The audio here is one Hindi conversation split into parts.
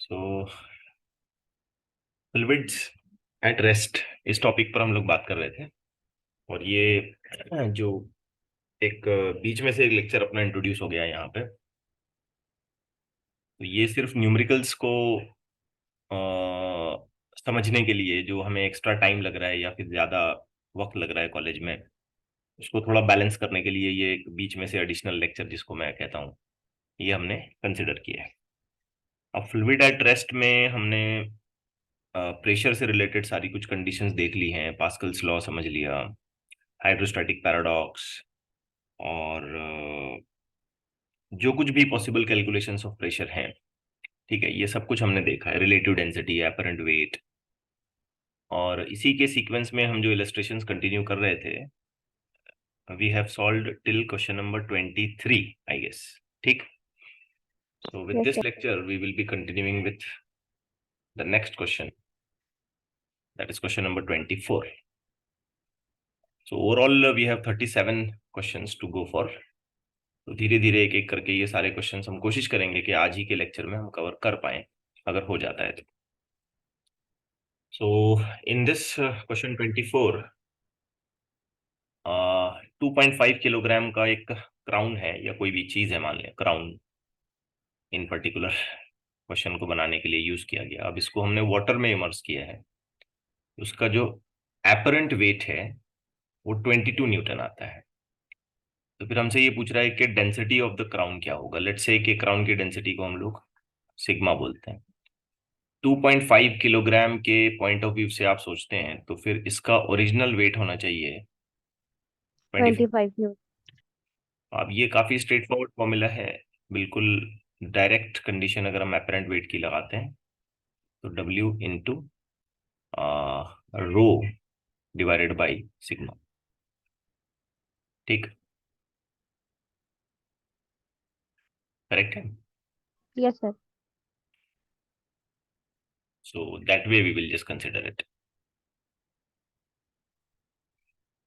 सो फ्लूइड्स एट रेस्ट, इस टॉपिक पर हम लोग बात कर रहे थे। और ये जो एक बीच में से एक लेक्चर अपना इंट्रोड्यूस हो गया है यहाँ पे। तो ये सिर्फ न्यूमेरिकल्स को अ, समझने के लिए जो हमें एक्स्ट्रा टाइम लग रहा है या फिर ज़्यादा वक्त लग रहा है कॉलेज में, उसको थोड़ा बैलेंस करने के लिए ये एक बीच में से एडिशनल लेक्चर, जिसको मैं कहता हूँ, ये हमने कंसिडर किया है। अब फ्लूइड एट रेस्ट में हमने प्रेशर से रिलेटेड सारी कुछ कंडीशंस देख ली हैं, पास्कल्स लॉ समझ लिया, हाइड्रोस्टैटिक पैराडॉक्स, और जो कुछ भी पॉसिबल कैलकुलेशंस ऑफ प्रेशर हैं, ठीक है, ये सब कुछ हमने देखा है। रिलेटिव डेंसिटी, एपरेंट वेट, और इसी के सीक्वेंस में हम जो इलस्ट्रेशंस कंटिन्यू कर रहे थे, we have solved till question number 23, I guess. ठीक। So with Yes, this sir. Lecture we will be continuing with the next question, that is question number 24। So overall we have 37 questions to go for. तो धीरे धीरे एक एक करके ये सारे क्वेश्चंस हम कोशिश करेंगे कि आज ही के लेक्चर में हम कवर कर पाए, अगर हो जाता है तो। सो इन दिस क्वेश्चन 24, 2.5 किलोग्राम का एक क्राउन है, या कोई भी चीज है, मान लिया क्राउन इन पर्टिकुलर क्वेश्चन को बनाने के लिए यूज किया गया। अब इसको हमने वाटर में इमर्स किया है। उसका जो एपरेंट वेट है वो 22 न्यूटन आता है। तो फिर हमसे ये पूछ रहा है कि डेंसिटी ऑफ द क्राउन क्या होगा। लेट्स से कि क्राउन की डेंसिटी को हम लोग सिग्मा बोलते हैं। 2.5 किलोग्राम के पॉइंट ऑफ व्यू से आप सोचते हैं तो फिर इसका ओरिजिनल वेट होना चाहिए 25। 25 minutes. अब ये काफी स्ट्रेट फॉरवर्ड फॉर्मूला है, बिल्कुल डायरेक्ट कंडीशन अगर हम एपरेंट वेट की लगाते हैं तो W into rho divided by sigma. ठीक, करेक्ट है। Yes, sir. So that way we will just consider it.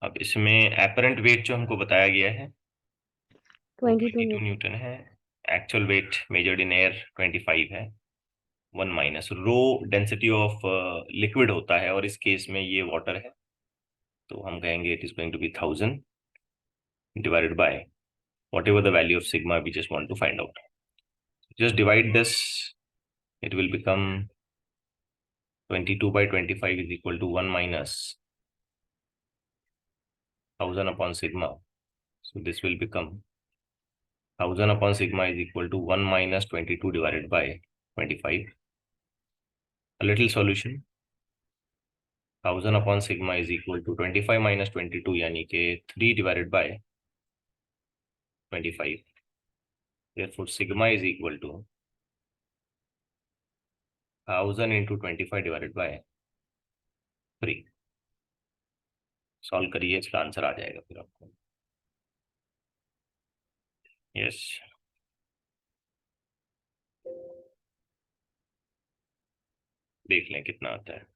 अब इसमें एपरेंट वेट जो हमको बताया गया है वो 22 22 minutes. न्यूटन है। Actual wait measured in air 25 है। 1 minus rho density of liquid होता है, और इस केस में ये वाटर है, तो हम कहेंगे it is going to be 1000 divided by whatever the value of sigma we just want to find out. Just divide this, it will become 22 by 25 is equal to 1 minus 1000 upon sigma. So this will become 1000 upon sigma is equal to 1 minus 22 divided by 25. A little solution. 1000 upon sigma is equal to 25 minus 22, यानी कि 3 divided by 25. Therefore sigma is equal to 1000 into 25 divided by 3. Solve करिए, इसका आंसर आ जाएगा फिर आपको। यस, देख लें कितना आता है।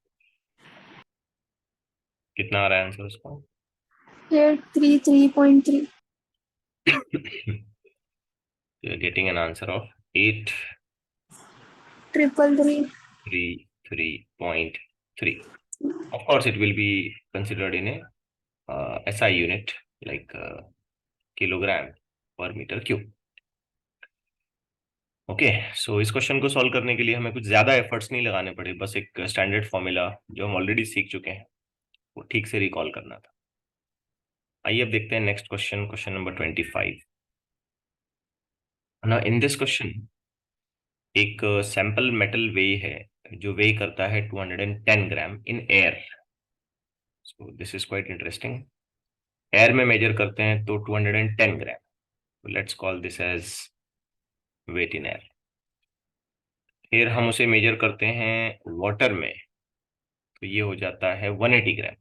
कितना आ रहा है आंसर उसका? 833.3. You are getting an answer of 8 Triple three. 33.3. Of course, it will be considered in a SI unit, like kilogram per meter cube. Okay. So इस क्वेश्चन को सॉल्व करने के लिए हमें कुछ ज्यादा एफर्ट्स नहीं लगाने पड़े, बस एक स्टैंडर्ड फॉर्मूला जो हम ऑलरेडी सीख चुके हैं वो ठीक से रिकॉल करना था। आइए अब देखते हैं नेक्स्ट क्वेश्चन, क्वेश्चन नंबर 25। ना इन दिस क्वेश्चन एक सैंपल मेटल वे है जो वे करता है 210 gram in air. So this is quite interesting. Air में मेजर करते हैं तो 210 ग्राम। Let's call this as weight in air. फिर हम उसे मेजर करते हैं वाटर में, तो ये हो जाता है 180 gram.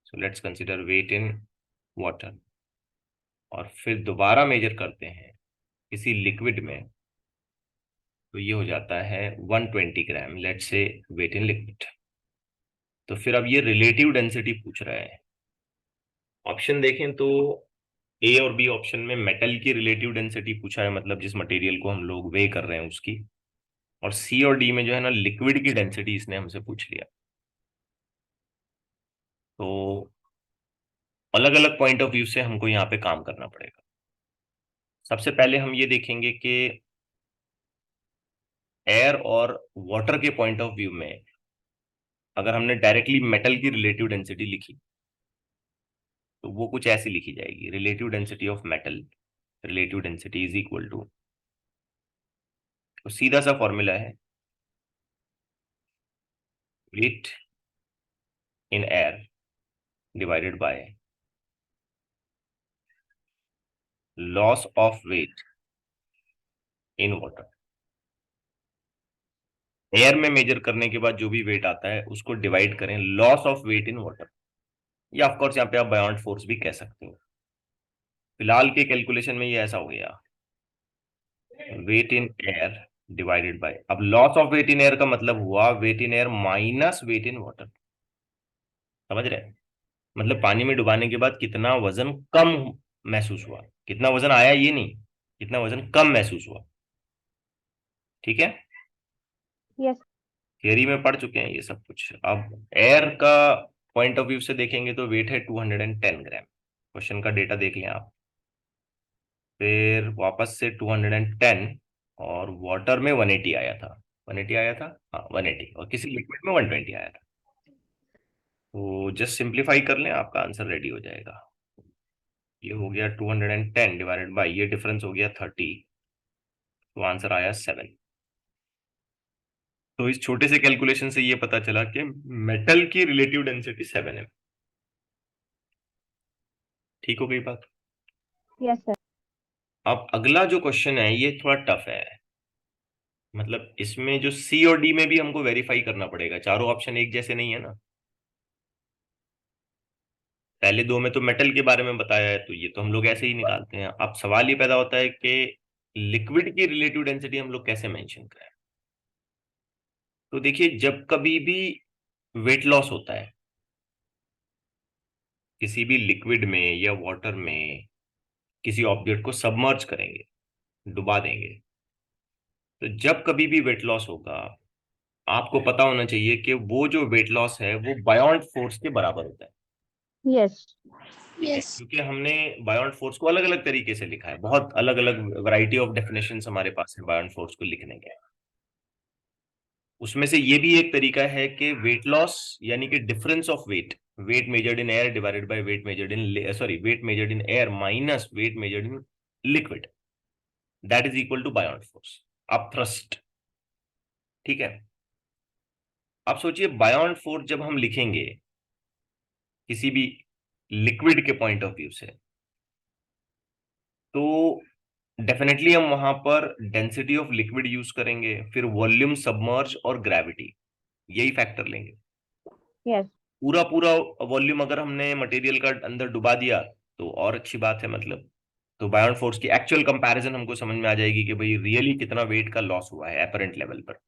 So let's consider weight in water. और फिर दोबारा मेजर करते हैं किसी लिक्विड में, तो ये हो जाता है 120 gram, let's say weight in liquid. तो फिर अब ये रिलेटिव डेंसिटी पूछ रहा है। ऑप्शन देखें तो ए और बी ऑप्शन में मेटल की रिलेटिव डेंसिटी पूछा है, मतलब जिस मटेरियल को हम लोग वे कर रहे हैं उसकी। और सी और डी में जो है ना लिक्विड की डेंसिटी इसने हमसे पूछ लिया। तो अलग अलग पॉइंट ऑफ व्यू से हमको यहाँ पे काम करना पड़ेगा। सबसे पहले हम ये देखेंगे कि एयर और वाटर के पॉइंट ऑफ व्यू में अगर हमने डायरेक्टली मेटल की रिलेटिव डेंसिटी लिखी तो वो कुछ ऐसी लिखी जाएगी, relative density of metal, relative density is equal to, तो सीधा सा फॉर्मूला है weight in air divided by loss of weight in water. Air में मेजर करने के बाद जो भी वेट आता है उसको डिवाइड करें loss of weight in water, या ऑफ कोर्स यहाँ पे आप बायोंट फोर्स भी कह सकते हो। फिलहाल के कैलकुलेशन में ये ऐसा हो गया, weight in air divided by, अब loss of weight in air का मतलब हुआ weight in air minus weight in water. समझ रहे हैं? मतलब पानी में डुबाने के बाद कितना वजन कम महसूस हुआ, कितना वजन आया ये नहीं, कितना वजन कम महसूस हुआ। ठीक है, यस। थियरी में पढ़ चुके हैं ये सब कुछ। अब एयर का पॉइंट ऑफ व्यू से देखेंगे तो वेट है 210 ग्राम। क्वेश्चन का डेटा देख लें आप, फिर वापस से 210, और वाटर में 180 आया था। 180 आया था, हाँ 180, और किसी लिक्विड में 120 आया था। तो जस्ट सिंप्लीफाई कर लें, आपका आंसर रेडी हो जाएगा। ये हो गया 210 डिवाइडेड बाई, ये डिफरेंस हो गया 30, तो आंसर आया 7। तो इस छोटे से कैलकुलेशन से ये पता चला कि मेटल की रिलेटिव डेंसिटी 7 है। ठीक हो गई बात। Yes sir. अब अगला जो क्वेश्चन है ये थोड़ा टफ है, मतलब इसमें जो सी और डी में भी हमको वेरीफाई करना पड़ेगा, चारों ऑप्शन एक जैसे नहीं है ना। पहले दो में तो मेटल के बारे में बताया है तो ये तो हम लोग ऐसे ही निकालते हैं। अब सवाल ये पैदा होता है कि लिक्विड की रिलेटिव डेंसिटी हम लोग कैसे मेंशन करें। तो देखिए, जब कभी भी वेट लॉस होता है किसी भी लिक्विड में या वाटर में, किसी ऑब्जेक्ट को सबमर्ज करेंगे, डुबा देंगे, तो जब कभी भी वेट लॉस होगा आपको पता होना चाहिए कि वो जो वेट लॉस है वो बायोंट फोर्स के बराबर होता है। यस। ठीक है, क्योंकि हमने बायोंट फोर्स को अलग अलग तरीके से लिखा है, बहुत अलग अलग वैरायटी ऑफ डेफिनेशंस हमारे पास है बायोंट फोर्स को लिखने के। उसमें से ये भी एक तरीका है कि वेट लॉस यानी कि difference of weight, weight measured in air divided by weight measured in, sorry, weight measured in air minus weight measured in liquid, that is equal to buoyant force, अब थ्रस्ट। ठीक है, आप सोचिए बायोंट फोर्स जब हम लिखेंगे किसी भी लिक्विड के पॉइंट ऑफ व्यू से, तो डेफिनेटली हम वहां पर डेंसिटी ऑफ लिक्विड यूज करेंगे, फिर वॉल्यूम सबमर्ज और ग्रेविटी, यही फैक्टर लेंगे। यस। पूरा पूरा वॉल्यूम अगर हमने मटेरियल का अंदर डुबा दिया तो और अच्छी बात है, मतलब तो बायोंट फोर्स की एक्चुअल कंपैरिजन हमको समझ में आ जाएगी कि भाई रियली कितना वेट का लॉस हुआ है एपरेंट लेवल पर।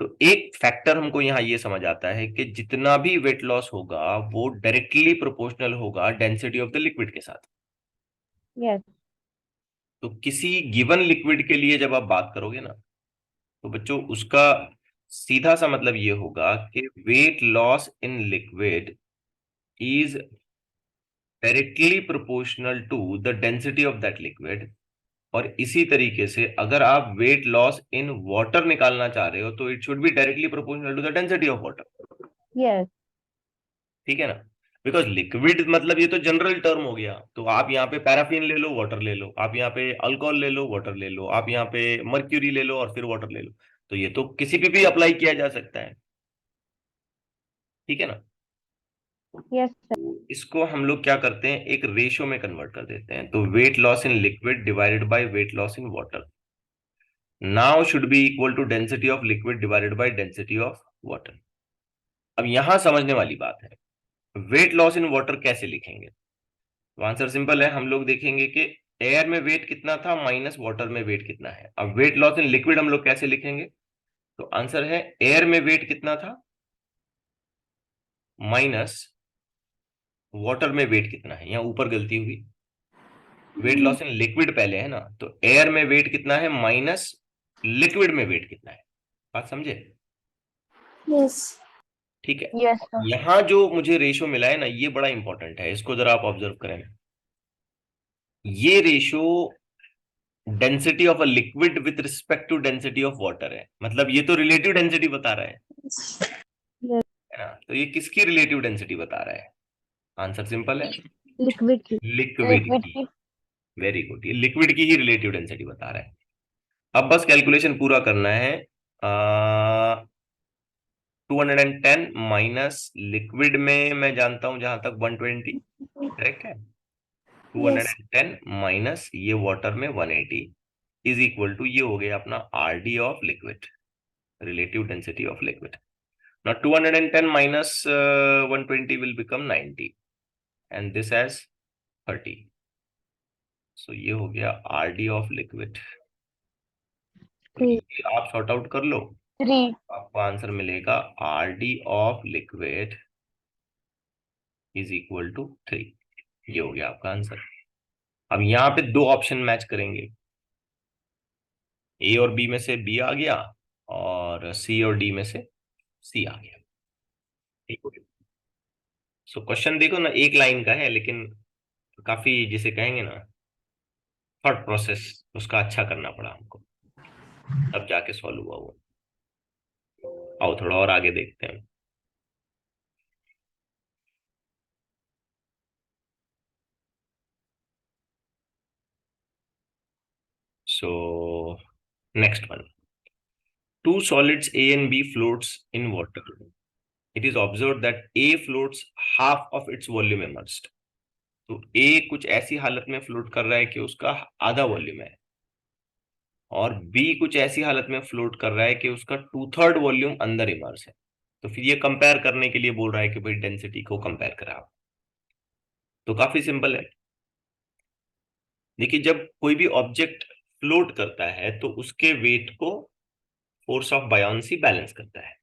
तो एक फैक्टर हमको यहाँ ये समझ आता है कि जितना भी वेट लॉस होगा वो डायरेक्टली प्रोपोर्शनल होगा डेंसिटी ऑफ द लिक्विड के साथ। यस। तो किसी गिवन लिक्विड के लिए जब आप बात करोगे ना, तो बच्चों उसका सीधा सा मतलब ये होगा कि weight loss in liquid is directly proportional to the density of that liquid. और इसी तरीके से अगर आप वेट लॉस इन वाटर निकालना चाह रहे हो तो it should be directly proportional to the density of water. Yes. ठीक है ना, बिकॉज लिक्विड मतलब ये तो जनरल टर्म हो गया, तो आप यहाँ पे पैराफिन ले लो वाटर ले लो, आप यहाँ पे अल्कोहल ले लो वाटर ले लो, आप यहाँ पे मर्क्यूरी ले लो और फिर वाटर ले लो, तो ये तो किसी पे भी अप्लाई किया जा सकता है। ठीक है ना, यस सर। तो इसको हम लोग क्या करते हैं, एक रेशियो में कन्वर्ट कर देते हैं, तो weight loss in liquid divided by weight loss in water now should be equal to density of liquid divided by density of water. अब यहां समझने वाली बात है, वेट लॉस इन वाटर कैसे लिखेंगे। तो आंसर सिंपल है, हम लोग देखेंगे कि एयर में वेट कितना था माइनस वाटर में वेट कितना है। अब वेट लॉस इन लिक्विड हम लोग कैसे लिखेंगे, तो आंसर है एयर में वेट कितना था माइनस वाटर में वेट कितना है, यहां ऊपर गलती हुई, वेट लॉस इन लिक्विड पहले है ना, तो एयर में वेट कितना है माइनस लिक्विड में वेट कितना है। बात समझे। यस। ठीक है। Yes sir. यहाँ जो मुझे रेशो मिला है ना, ये बड़ा इंपॉर्टेंट है, इसको जरा आप ऑब्जर्व करें। ये ratio density of a liquid with respect to density of water है, मतलब ये तो रिलेटिव डेंसिटी बता रहा यस। है ना। तो ये किसकी रिलेटिव डेंसिटी बता रहा है। आंसर सिंपल है, लिक्विड की। लिक्विड लिक्विड की। की। वेरी गुड, ये लिक्विड की ही रिलेटिव डेंसिटी बता रहा है। अब बस कैलकुलेशन पूरा करना है। 210 माइनस लिक्विड में मैं जानता हूं जहां तक 120, करेक्ट है। यस। 210 माइनस ये वाटर में 180 इज इक्वल टू, ये हो गया अपना are D of liquid, relative density of liquid. Now 210 minus 120 will become 90 and this has 30. So ये हो गया आर डी ऑफ लिक्विड। तो थ्री। ये आप सॉर्ट आउट कर लो, थ्री। आपको आंसर मिलेगा R D of liquid is equal to 3। ये हो गया आपका आंसर। अब यहाँ पे दो ऑप्शन मैच करेंगे, ए और बी में से बी आ गया और सी और डी में से सी आ गया। ठीक हो गया। सो क्वेश्चन देखो ना, एक लाइन का है लेकिन काफी जिसे कहेंगे ना थॉट प्रोसेस उसका अच्छा करना पड़ा हमको, तब जाके सॉल्व हुआ वो। आओ थोड़ा और आगे देखते हैं। So next one, two solids A and B floats in water. It is observed that A floats half of its volume immersed. तो A कुछ ऐसी हालत में फ्लोट कर रहा है कि उसका आधा वॉल्यूम है, और B कुछ ऐसी हालत में फ्लोट कर रहा है कि उसका 2/3 वॉल्यूम अंदर इमर्स है। तो फिर ये कंपेयर करने के लिए बोल रहा है कि भाई डेंसिटी को कंपेयर करा। तो काफी सिंपल है। देखिए, जब कोई भी ऑब्जेक्ट फ्लोट करता है तो उसके वेट को फोर्स ऑफ बायोंसी बैलेंस करता है,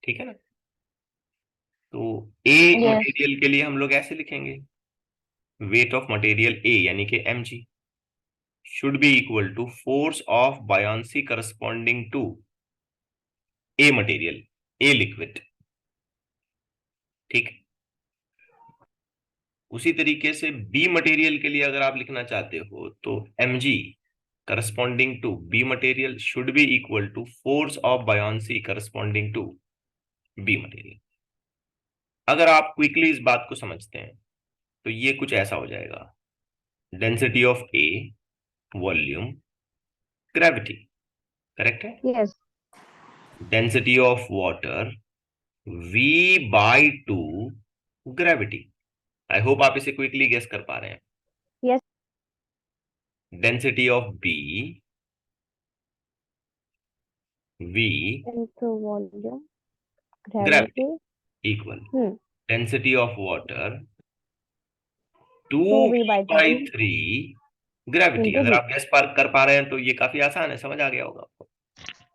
ठीक है ना। तो ए यस। मटेरियल के लिए हम लोग ऐसे लिखेंगे, वेट ऑफ मटेरियल ए यानी कि mg should be equal to force of buoyancy corresponding to a material, a liquid. ठीक। उसी तरीके से बी मटेरियल के लिए अगर आप लिखना चाहते हो तो mg corresponding to B material should be equal to force of buoyancy corresponding to B material. अगर आप क्विकली इस बात को समझते हैं तो ये कुछ ऐसा हो जाएगा, density of A, volume, gravity, correct है। Yes. Density of water V/2 gravity. I hope आप इसे क्विकली गेस कर पा रहे हैं। Yes. Density of B, V into volume. Gravity gravity. Equal hmm. Density of water two two V V by by three three gravity. Into अगर वी। आप गेस पार कर पा रहे हैं तो ये काफी आसान है, समझ आ गया होगा आपको।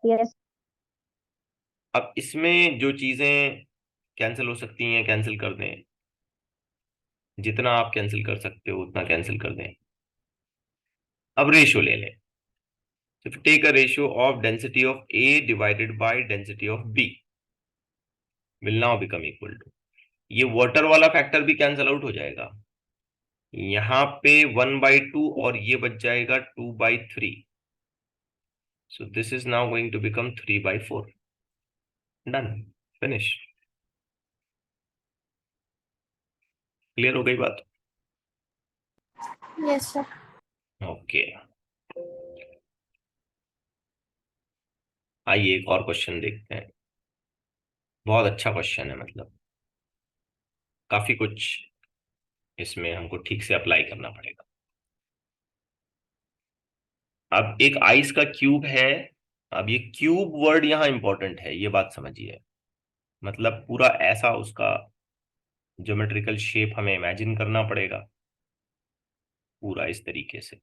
यस। अब इसमें जो चीजें कैंसिल हो सकती हैं कैंसिल कर दें, जितना आप कैंसिल कर सकते हो उतना कैंसिल कर दें। अब रेशियो ले लें। So if you take a ratio of density of A divided by density of B will now become equal to, ये वाटर वाला फैक्टर भी कैंसल आउट हो जाएगा, यहाँ पे 1/2 और ये बच जाएगा 2/3। So this is now going to become 3/4। Done, finish. Clear हो गई बात। Yes sir. ओके, आइए एक और क्वेश्चन देखते हैं। बहुत अच्छा क्वेश्चन है, मतलब काफी कुछ इसमें हमको ठीक से अप्लाई करना पड़ेगा। अब एक आइस का क्यूब है। अब ये क्यूब वर्ड यहाँ इंपॉर्टेंट है, ये बात समझिए। मतलब पूरा ऐसा उसका ज्योमेट्रिकल शेप हमें इमेजिन करना पड़ेगा, पूरा इस तरीके से,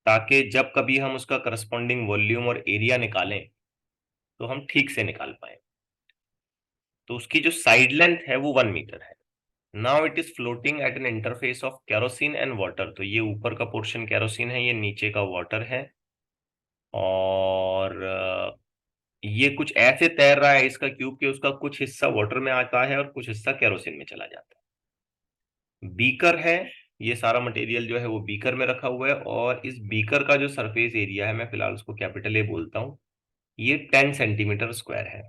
ताकि जब कभी हम उसका करस्पॉन्डिंग वॉल्यूम और एरिया निकालें तो हम ठीक से निकाल पाए। तो उसकी जो साइड लेंथ है वो 1 मीटर है। Now it is floating at an interface of kerosene and water. तो ये ऊपर का पोर्शन केरोसिन है, ये नीचे का वाटर है, और ये कुछ ऐसे तैर रहा है इसका क्यूब कि उसका कुछ हिस्सा वाटर में आता है और कुछ हिस्सा केरोसिन में चला जाता है। बीकर है, ये सारा मटेरियल जो है वो बीकर में रखा हुआ है, और इस बीकर का जो सरफेस एरिया है, मैं फिलहाल उसको कैपिटल ए बोलता हूँ, ये 10 सेंटीमीटर स्क्वायर है।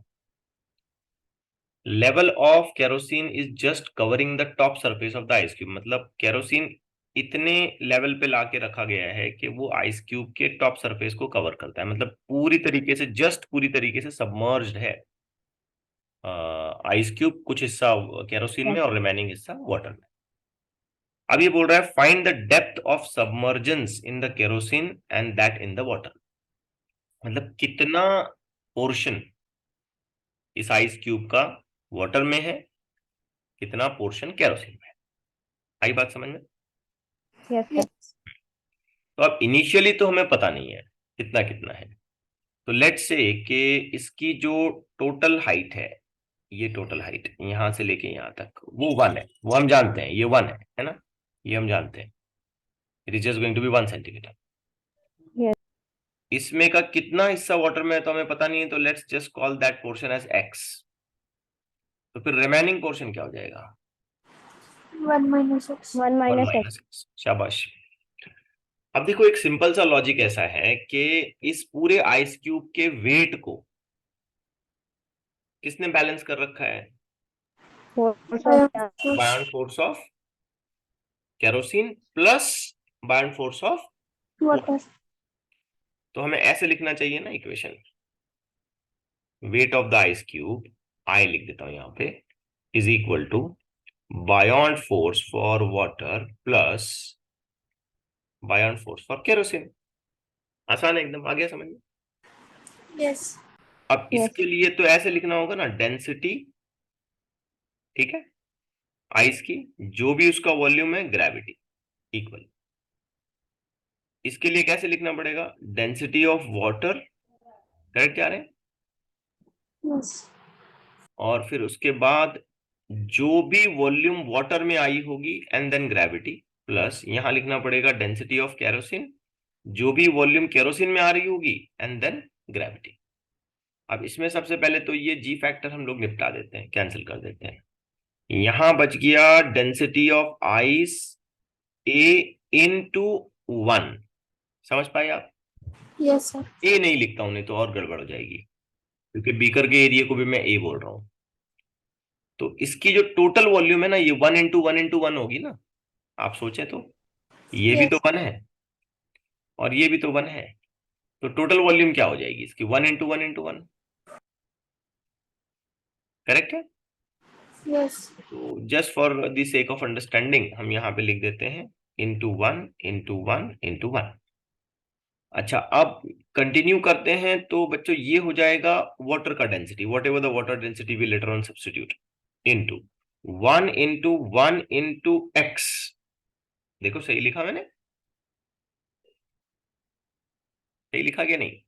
Level of kerosene is just covering the top surface of the ice cube, मतलब केरोसिन इतने लेवल पे लाके रखा गया है कि वो आइस क्यूब के टॉप सरफेस को कवर करता है, मतलब पूरी तरीके से, जस्ट पूरी तरीके से सबमर्ज्ड है आइस क्यूब, कुछ हिस्सा केरोसिन में yes, और रिमेनिंग हिस्सा वाटर में। अब ये बोल रहा है find the depth of submergence in the kerosene and that in the water, मतलब कितना पोर्शन इस आइस क्यूब का वाटर में है, कितना पोर्शन केरोसिन में है। आई बात समझ में? yes, sir. तो अब इनिशियली तो हमें पता नहीं है कितना कितना है, तो लेट्स से कि इसकी जो टोटल हाइट है, ये टोटल हाइट यहां से लेके यहां तक वो 1 है, वो हम जानते हैं, ये 1 है ना, ये हम जानते हैं, it is just going to be 1 centimetre. Yes, इसमें का कितना हिस्सा वाटर में है तो हमें पता नहीं है, तो let's just call that portion as X. तो फिर रिमेनिंग पोर्शन क्या हो जाएगा? 1 - x. 1 one minus x. Minus x. शाबाश। अब देखो एक सिंपल सा लॉजिक ऐसा है कि इस पूरे आइस क्यूब के वेट को किसने बैलेंस कर रखा है? Force of buoyant force of kerosene plus buoyant force of water. Water. तो हमें ऐसे लिखना चाहिए ना equation, weight of the ice cube, I लिख देता हूं यहां पे, is equal to buoyant force for water plus buoyant force for kerosene. आसान है एकदम, आ गया समझ में? Yes. अब yes, इसके लिए तो ऐसे लिखना होगा ना, डेंसिटी, ठीक है, आइस की, जो भी उसका वॉल्यूम है, ग्रेविटी इक्वल। इसके लिए कैसे लिखना पड़ेगा? डेंसिटी ऑफ वाटर, करेक्ट जा रहे हैं, Yes. और फिर उसके बाद जो भी वॉल्यूम वाटर में आई होगी एंड देन ग्रेविटी, प्लस यहां लिखना पड़ेगा डेंसिटी ऑफ केरोसिन, जो भी वॉल्यूम केरोसिन में आ रही होगी एंड देन ग्रेविटी। अब इसमें सबसे पहले तो ये जी फैक्टर हम लोग निपटा देते हैं, कैंसिल कर देते हैं। यहां बच गया density of ice A into 1, समझ पाए आप? Yes, sir. ए नहीं लिखता हूं नहीं तो और गड़बड़ हो जाएगी, क्योंकि बीकर के एरिया को भी मैं ए बोल रहा हूं। तो इसकी जो टोटल वॉल्यूम है ना, ये 1 × 1 × 1 होगी ना, आप सोचे तो ये भी तो Yes. 1 है और ये भी तो 1 है, तो टोटल वॉल्यूम क्या हो जाएगी इसकी? 1 × 1 × 1, करेक्ट है? Yes. तो just for the sake of understanding हम यहाँ पे लिख देते हैं ×1 × 1 × 1। अच्छा, अब कंटिन्यू करते हैं, तो बच्चों ये हो जाएगा वाटर का density, whatever the water density we later on substitute, into 1 × 1 × x। देखो सही लिखा मैंने, सही लिखा क्या नहीं?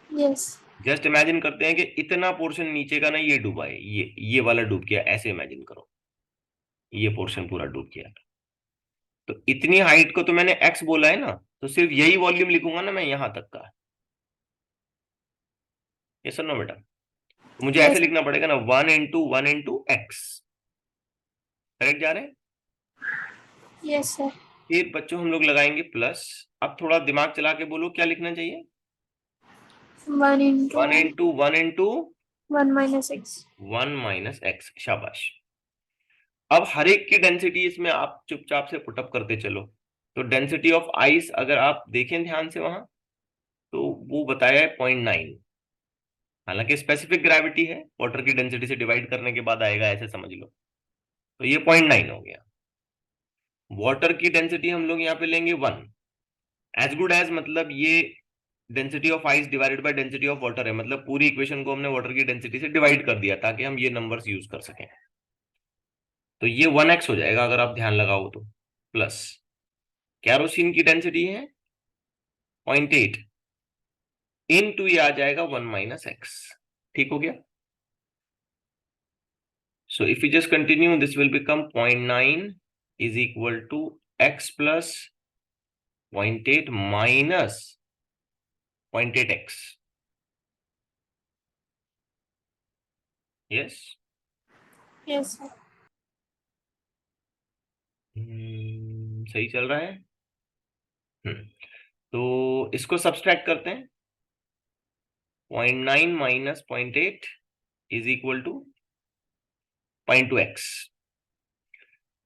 Yes. जस्ट इमेजिन करते हैं कि इतना पोर्शन नीचे का ना ये डूबा है, ये वाला डूब गया, ऐसे इमेजिन करो, ये पोर्शन पूरा डूब गया। तो इतनी हाइट को तो मैंने x बोला है ना, तो सिर्फ यही वॉल्यूम लिखूंगा ना मैं यहां तक का, ये सुनो बेटा, तो मुझे ऐसे Yes. लिखना पड़ेगा ना, 1 × 1 × x, करेक्ट जा रहे हैं? Yes, sir. फिर बच्चों हम लोग लगाएंगे प्लस। अब थोड़ा दिमाग चला के बोलो क्या लिखना चाहिए? 1 into 1 × 1 × 1 - x. 1 - x। शाबाश। अब हर एक की डेंसिटी इसमें आप चुपचाप से पुटअप करते चलो। तो डेंसिटी ऑफ आइस अगर आप देखें ध्यान से वहां, तो वो बताया है 0.9, हालांकि स्पेसिफिक ग्रेविटी है, वाटर की डेंसिटी से डिवाइड करने के बाद आएगा, ऐसे समझ लो, तो ये 0.9 हो गया। वाटर की डेंसिटी हम लोग यहाँ पे लेंगे 1, एज गुड एज, मतलब ये density of ice divided by density of water है, मतलब पूरी इक्वेशन को हमने वाटर की डेंसिटी से डिवाइड कर दिया ताकि हम ये नंबर्स यूज कर सकें। तो ये 1x हो जाएगा अगर आप ध्यान लगाओ तो, प्लस कैरोसिन की डेंसिटी है 0.8, इनटू ये आ जाएगा 1 - x। ठीक हो गया? So if we just continue, this will become 0.9 is equal to x plus 0.8 minus 0.8x. Yes, Yes, sir. सही चल रहा है। तो इसको सब्सट्रैक्ट करते हैं। 0.9 minus 0.8 is equal to 0.2x।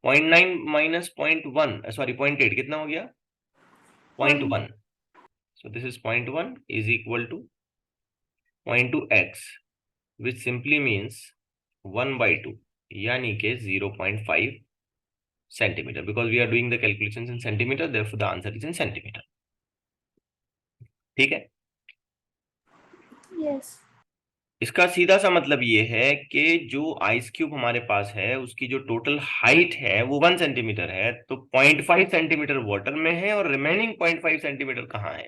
0.9 minus 0.1, sorry 0.8 कितना हो गया? 0.1। So this is 0.1 is equal to 0.2x, which simply means 1/2, यानी कि 0.5 centimetre, because we are doing the calculations in centimetre, therefore the answer is in centimetre. ठीक है। Yes. इसका सीधा सा मतलब ये है कि जो आइस क्यूब हमारे पास है उसकी जो टोटल हाइट है वो 1 सेंटीमीटर है, तो 0.5 सेंटीमीटर वाटर में है और रिमेनिंग 0.5 सेंटीमीटर कहाँ है?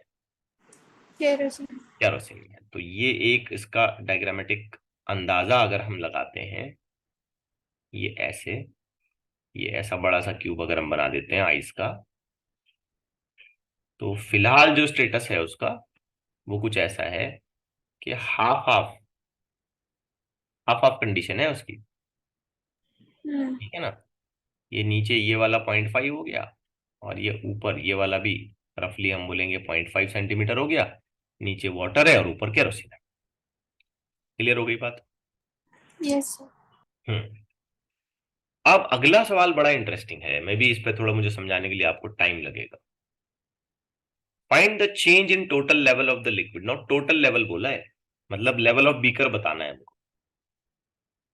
Kerosene. केरोसिन में। तो ये एक इसका डायग्रामेटिक अंदाजा अगर हम लगाते हैं, ये ऐसे, ये ऐसा बड़ा सा क्यूब अगर हम बना देते हैं आइस का, तो फिलहाल जो स्टेटस है उसका वो कुछ ऐसा है कि half half, half half condition है उसकी। Hmm. ठीक है ना? ये नीचे ये वाला 0.5 हो गया, और ये ऊपर ये वाला भी रफली हम बोलेंगे 0.5 सेंटीमीटर हो गया। नीचे वाटर है और ऊपर केरोसिन है। क्लियर हो गई बात? Yes, sir. हम्म। अब अगला सवाल बड़ा इंटरेस्टिंग है, मैं भी इस पे थोड़ा, मुझे समझाने के लिए आपको टाइम लगेगा। Find the change in total level of the liquid. Not total level बोला है, मतलब लेवल ऑफ बीकर बताना है हमको,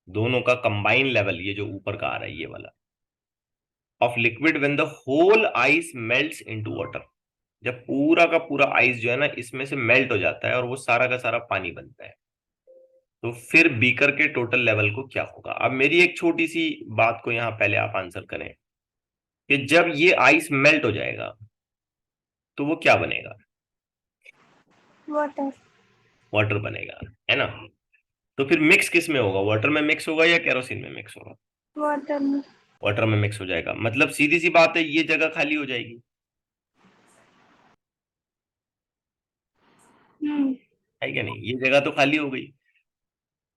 दोनों का कंबाइन लेवल, ये जो ऊपर का आ रहा है ये वाला, of liquid when the whole ice melts into water. जब पूरा का पूरा आइस जो है ना इसमें से मेल्ट हो जाता है और वो सारा का सारा पानी बनता है, तो फिर बीकर के टोटल लेवल को क्या होगा? अब मेरी एक छोटी सी बात को यहां पहले आप आंसर करें कि जब ये आइस मेल्ट हो जाएगा तो वो क्या बनेगा? Water. वाटर बनेगा, है ना? तो फिर मिक्स किस में होगा? वाटर में मिक्स होगा या केरोसिन में मिक्स होगा? Water. वाटर में मिक्स हो जाएगा, मतलब सीधी सी बात है, ये जगह खाली हो जाएगी। Hmm. है क्या नहीं? ये जगह तो खाली हो गई,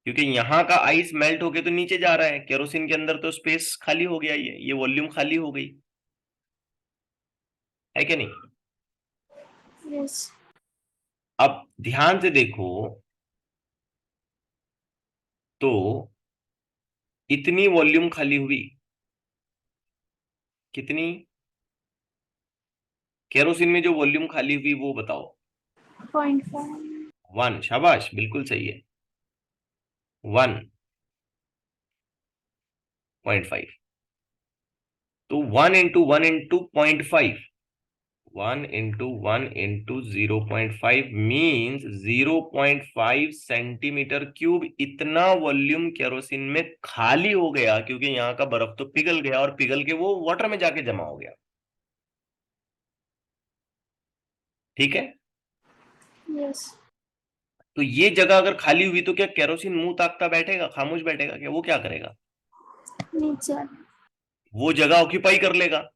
क्योंकि यहाँ का आइस मेल्ट होके तो नीचे जा रहा है, केरोसिन के अंदर तो स्पेस खाली हो गया, ये वॉल्यूम खाली हो गई, है क्या नहीं? Yes. अब ध्यान से देखो तो इतनी वॉल्यूम खाली हुई, कितनी? केरोसिन में जो वॉल्यूम खाली हुई वो बताओ। 0.5. 1, शाबाश, बिल्कुल सही है, 1.5। तो 1 into 1 into 0.5, 1 into 1 into 0.5 means 0.5 centimetre cube. इतना वॉल्यूम केरोसिन में खाली हो गया, क्योंकि यहाँ का बर्फ तो पिघल गया और पिघल के वो वाटर में जाके जमा हो गया। ठीक है। Yes. तो ये जगह अगर खाली हुई तो क्या केरोसिन मुंह ताकता बैठेगा, खामोश बैठेगा क्या? वो क्या करेगा? नीचे. वो जगह ऑक्यूपाई कर लेगा।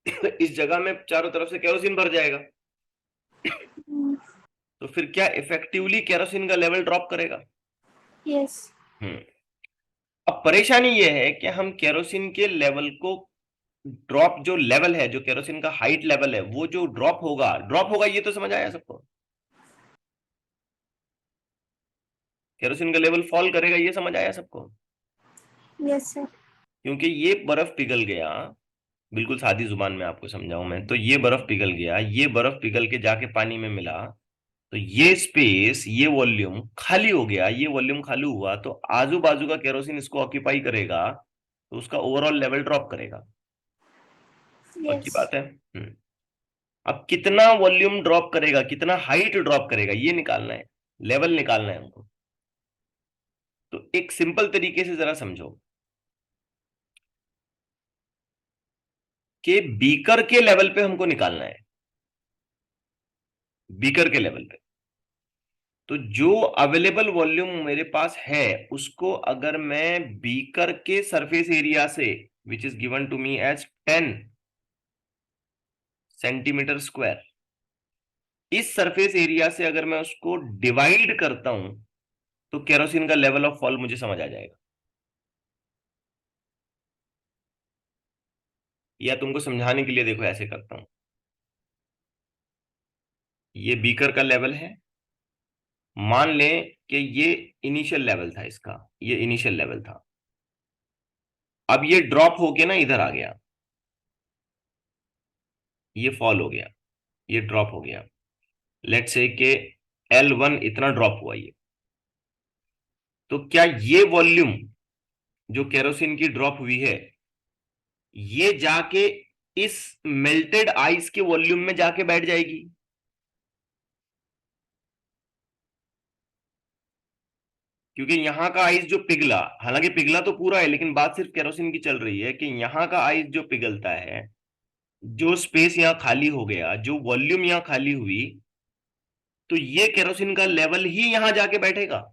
इस जगह में चारों तरफ से केरोसिन भर जाएगा, Hmm. तो फिर क्या इफेक्टिवली केरोसिन का लेवल ड्रॉप करेगा? Yes. हम्म। अब परेशानी ये है कि हम केरोसिन के लेवल को ड्रॉप, जो लेवल है, जो केरोसिन का हाइट लेवल है, वो जो ड्रॉप होगा, ये तो समझ आया सबको? केरोसिन का लेवल फॉल करेगा, ये समझ आया सबको? Yes, sir. क्योंकि ये बर्फ पिघल गया, बिल्कुल सादी जुबान में आपको समझाऊं मैं तो, ये बर्फ पिघल गया, ये बर्फ पिघल के जाके पानी में मिला, तो ये स्पेस, ये वॉल्यूम खाली हो गया। ये वॉल्यूम खाली हुआ तो आजू बाजू का केरोसिन इसको ऑक्यूपाई करेगा, तो उसका ओवरऑल लेवल ड्रॉप करेगा। पक्की Yes. बात है। अब कितना वॉल्यूम ड्रॉप करेगा, कितना हाइट ड्रॉप करेगा, ये निकालना है, लेवल निकालना है हमको। तो एक सिंपल तरीके से जरा समझो कि बीकर के लेवल पे हमको निकालना है, बीकर के लेवल पे। तो जो अवेलेबल वॉल्यूम मेरे पास है उसको अगर मैं बीकर के सरफेस एरिया से, which is given to me as 10 centimetre square, इस सरफेस एरिया से अगर मैं उसको डिवाइड करता हूं तो केरोसिन का लेवल ऑफ फॉल मुझे समझ आ जाएगा। या तुमको समझाने के लिए देखो ऐसे करता हूं, ये बीकर का लेवल है, मान लें कि ये इनिशियल लेवल था इसका, ये इनिशियल लेवल था। अब ये ड्रॉप होके ना इधर आ गया, ये फॉल हो गया, ये ड्रॉप हो गया। लेट्स से कि L1 इतना ड्रॉप हुआ ये, तो क्या ये वॉल्यूम जो केरोसिन की ड्रॉप हुई है ये जाके इस मेल्टेड आइस के वॉल्यूम में जाके बैठ जाएगी? क्योंकि यहां का आइस जो पिघला, हालांकि पिघला तो पूरा है लेकिन बात सिर्फ केरोसिन की चल रही है कि यहां का आइस जो पिघलता है, जो स्पेस यहां खाली हो गया, जो वॉल्यूम यहां खाली हुई, तो ये केरोसिन का लेवल ही यहां जाके बैठेगा।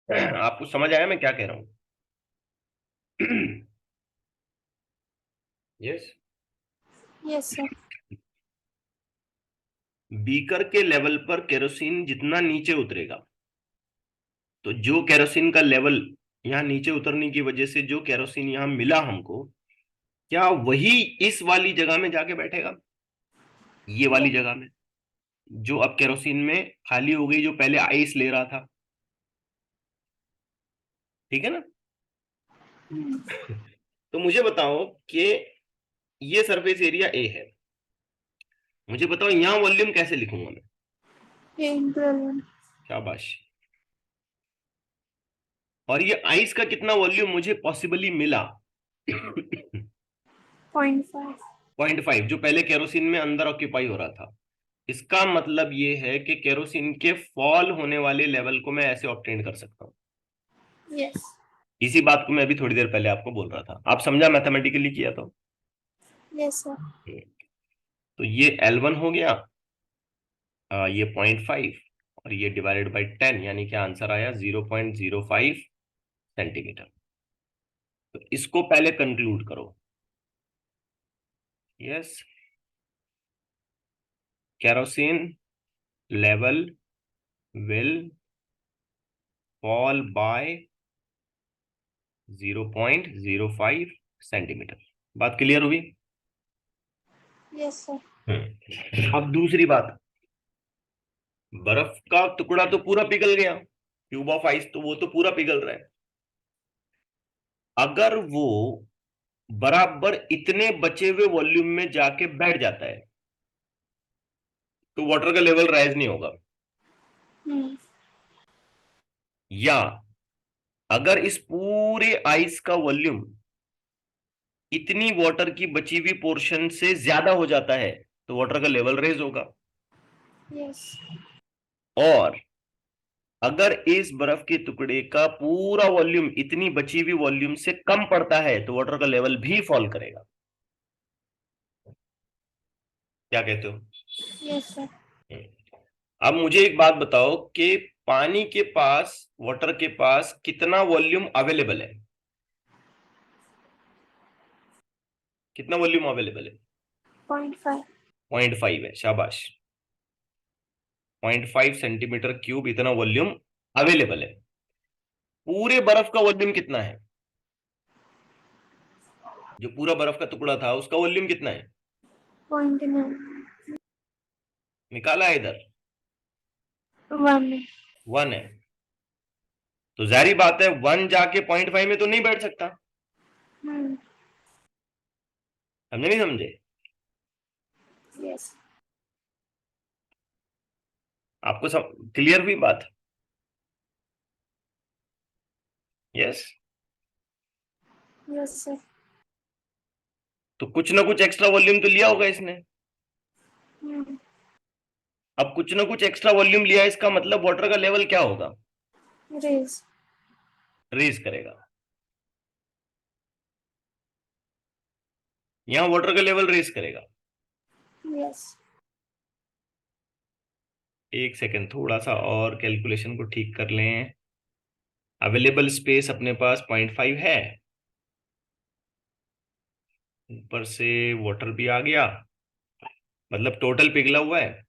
आपको समझ आया मैं क्या कह रहा हूं? यस। Yes, sir. बीकर के लेवल पर केरोसिन जितना नीचे उतरेगा, तो जो केरोसिन का लेवल यहाँ नीचे उतरने की वजह से जो केरोसिन यहाँ मिला हमको, क्या वही इस वाली जगह में जाके बैठेगा, ये वाली Yes. जगह में जो अब केरोसिन में खाली हो गई, जो पहले आइस ले रहा था? ठीक है ना? तो मुझे बताओ कि ये सरफेस एरिया ए है, मुझे बताओ यहाँ वॉल्यूम कैसे लिखूंगा मैं? A into L1. शाबाश। और ये आइस का कितना वॉल्यूम मुझे पॉसिबली मिला? 0.5. 0.5, जो पहले केरोसिन में अंदर ऑक्यूपाई हो रहा था। इसका मतलब ये है कि केरोसिन के फॉल होने वाले लेवल को मैं ऐसे ऑब्टेन कर सकता हूं। Yes. इसी बात को मैं अभी थोड़ी देर पहले आपको बोल रहा था, आप समझा मैथमेटिकली किया तो? Yes, sir. तो ये L1 हो गया, ये 0.5, और ये डिवाइडेड बाई 10, यानी क्या आंसर आया? 0.05 सेंटीमीटर। तो इसको पहले कंक्लूड करो। Yes, kerosene level will fall bye 0.05 centimetre. बात क्लियर हुई? Yes, sir. अब दूसरी बात, बर्फ का टुकड़ा तो पूरा पिघल गया, क्यूब ऑफ आइस तो वो तो पूरा पिघल रहा है। अगर वो बराबर इतने बचे हुए वॉल्यूम में जाके बैठ जाता है तो वाटर का लेवल राइज नहीं होगा। Hmm. या अगर इस पूरे आइस का वॉल्यूम इतनी वाटर की बची हुई पोर्शन से ज्यादा हो जाता है तो वाटर का लेवल रेज होगा। Yes. और अगर इस बर्फ के टुकड़े का पूरा वॉल्यूम इतनी बची हुई वॉल्यूम से कम पड़ता है तो वाटर का लेवल भी फॉल करेगा। क्या कहते हो? Yes, sir. अब मुझे एक बात बताओ कि पानी के पास, वाटर के पास कितना वॉल्यूम अवेलेबल है? कितना वॉल्यूम अवेलेबल है? 0.5. 0.5 है, शाबाश। 0.5 सेंटीमीटर क्यूब इतना वॉल्यूम अवेलेबल है। पूरे बर्फ का वॉल्यूम कितना है? जो पूरा बर्फ का टुकड़ा था उसका वॉल्यूम कितना है? 0.9. निकाला है इधर? 1. 1 है। तो जाहिर बात है 1 जाके 0.5 में तो नहीं बैठ सकता। Hmm. समझे नहीं समझे? Yes. आपको क्लियर हुई बात? यस। Yes, sir. तो कुछ ना कुछ एक्स्ट्रा वॉल्यूम तो लिया होगा इसने। Hmm. अब कुछ ना कुछ एक्स्ट्रा वॉल्यूम लिया, इसका मतलब वाटर का लेवल क्या होगा? Raise. रेज करेगा। यहाँ वाटर का लेवल रेस करेगा। Yes. एक सेकंड, थोड़ा सा और कैलकुलेशन को ठीक कर लें। अवेलेबल स्पेस अपने पास 0.5 है, ऊपर से वाटर भी आ गया, मतलब टोटल पिघला हुआ है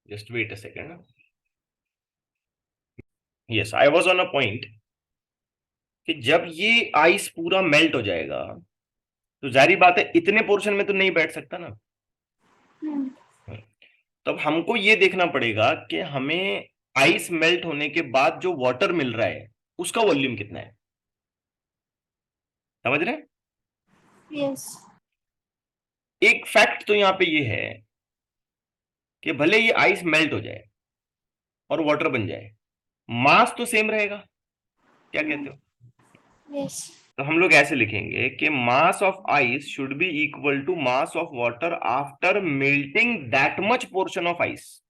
just wait a second. Yes, I was on a point कि जब ये आइस पूरा मेल्ट हो जाएगा तो जारी बात है इतने पोर्शन में तो नहीं बैठ सकता ना। Hmm. तब हमको ये देखना पड़ेगा कि हमें आइस मेल्ट होने के बाद जो वाटर मिल रहा है उसका वॉल्यूम कितना है। समझ रहे हैं? Yes. एक फैक्ट तो यहां पे ये है कि भले ये आइस मेल्ट हो जाए और वाटर बन जाए, मास तो सेम रहेगा। क्या कहते हो? Yes. तो हम लोग ऐसे लिखेंगे कि mass of ice should be equal to mass of water after melting that much portion of ice.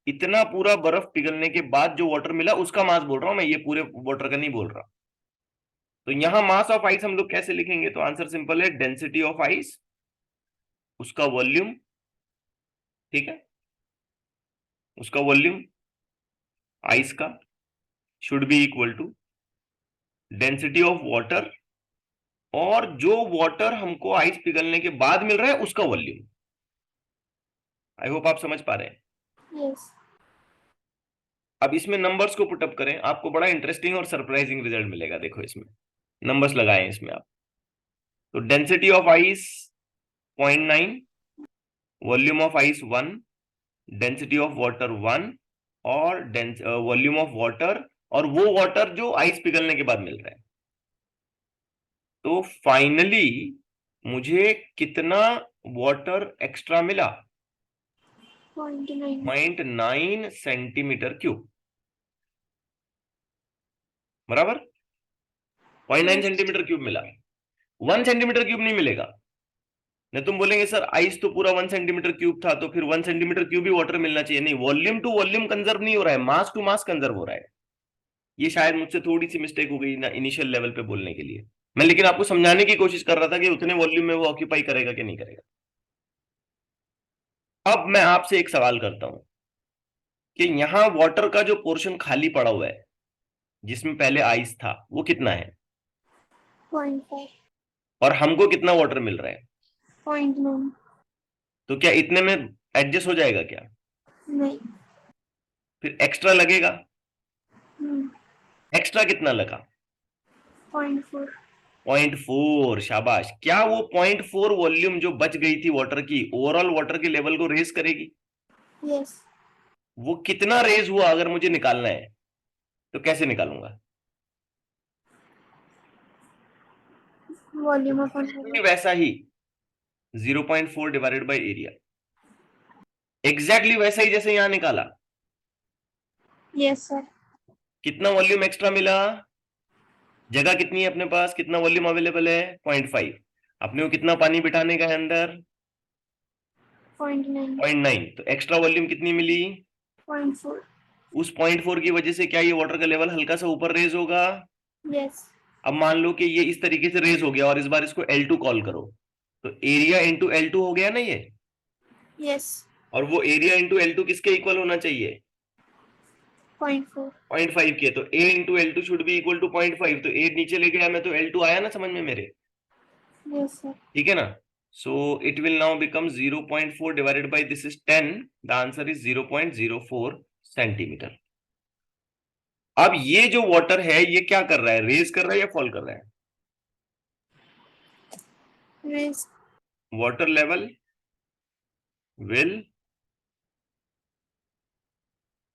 इतना पूरा बर्फ पिघलने के बाद जो वाटर मिला उसका मास बोल रहा हूं मैं, ये पूरे वाटर का नहीं बोल रहा। तो यहां मास ऑफ आइस हम लोग कैसे लिखेंगे? तो आंसर सिंपल है, डेंसिटी ऑफ आइस, उसका वॉल्यूम, ठीक है, उसका वॉल्यूम आइस का should be equal to density of water, और जो वाटर हमको आइस पिघलने के बाद मिल रहा है उसका वॉल्यूम। आई होप आप समझ पा रहे हैं। Yes. अब इसमें नंबर्स को पुटअप करें, आपको बड़ा इंटरेस्टिंग और सरप्राइजिंग रिजल्ट मिलेगा। देखो इसमें नंबर्स लगाएं इसमें आप। तो density of ice 0.9, volume of ice 1, density of water 1, और वॉल्यूम ऑफ वाटर, और वो वाटर जो आइस पिघलने के बाद मिल रहा है। तो फाइनली मुझे कितना वाटर एक्स्ट्रा मिला? 0.9. 0.9 सेंटीमीटर क्यूब, बराबर 0.9 Yes. सेंटीमीटर क्यूब मिला। 1 सेंटीमीटर क्यूब नहीं मिलेगा। नहीं, तुम बोलेंगे सर आइस तो पूरा 1 सेंटीमीटर क्यूब था, तो फिर 1 सेंटीमीटर क्यूब ही वाटर मिलना चाहिए। नहीं, वॉल्यूम टू वॉल्यूम कंजर्व नहीं हो रहा है, मास टू मास कंजर्व हो रहा है। ये शायद मुझसे थोड़ी सी मिस्टेक हो गई ना इनिशियल लेवल पे बोलने के लिए। मैं लेकिन आपको समझाने की कोशिश कर रहा था कि उतने वॉल्यूम में वो ऑक्यूपाई करेगा कि नहीं करेगा। अब मैं आपसे एक सवाल करता हूं कि यहां वाटर का जो पोर्शन खाली पड़ा हुआ है जिसमें पहले आइस था वो कितना है, 0.5. और हमको कितना वाटर मिल रहा है? 0.9. तो क्या इतने में एडजस्ट हो जाएगा क्या? नहीं. फिर एक्स्ट्रा लगेगा। Hmm. एक्स्ट्रा कितना लगा? 0.4. 0.4, शाबाश। क्या वो 0.4 वॉल्यूम जो बच गई थी वाटर की, ओवरऑल वाटर के लेवल को रेज करेगी? Yes. वो कितना रेज हुआ अगर मुझे निकालना है तो कैसे निकालूंगा? Volume of वैसा ही 0.4 डिवाइडेड बाई एरिया, एग्जैक्टली वैसा ही जैसे यहां निकाला। Yes, sir. कितना वॉल्यूम एक्स्ट्रा मिला? जगह कितनी है अपने पास, कितना वॉल्यूम अवेलेबल है? 0.5। अपने को कितना पानी बिठाने का है अंदर? 0.9. 0.9। तो एक्स्ट्रा वॉल्यूम कितनी मिली? 0.4. उस 0.4 की वजह से क्या ये वाटर का लेवल हल्का सा ऊपर रेज होगा? Yes. अब मान लो कि ये इस तरीके से रेज हो गया और इस बार इसको L2 कॉल करो, तो एरिया इंटू L2 हो गया ना ये। Yes. और वो एरिया इंटू L2 किसके इक्वल होना चाहिए? 0.4. 0.5 के। तो A into L2 should be equal to 0.5। तो A नीचे ले गया मैं तो L2 आया ना समझ में मेरे? Yes, sir. ठीक है ना? So it will now become 0.4 divided by this is 10। The answer is 0.04 centimetre. अब ये जो वाटर है ये क्या कर रहा है, रेज कर रहा है या फॉल कर रहा है? Raise. Water level will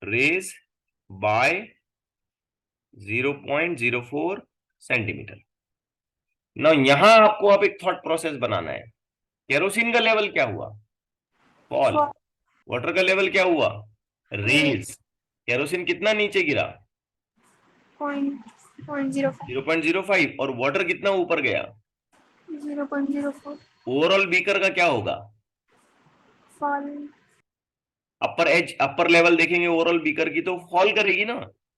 raise by 0.04 centimetre. ना यहां आपको अब एक थॉट प्रोसेस बनाना है। केरोसिन का लेवल क्या हुआ? फॉल। Fall. वाटर का लेवल क्या हुआ? Raise. रेज। केरोसिन कितना नीचे गिरा? 0.05. 0.05। और वाटर कितना ऊपर गया? 0.04. ओवरऑल बीकर का क्या होगा? Fall. अपर एज, अपर लेवल देखेंगे ओवरऑल बीकर की तो फॉल करेगी ना,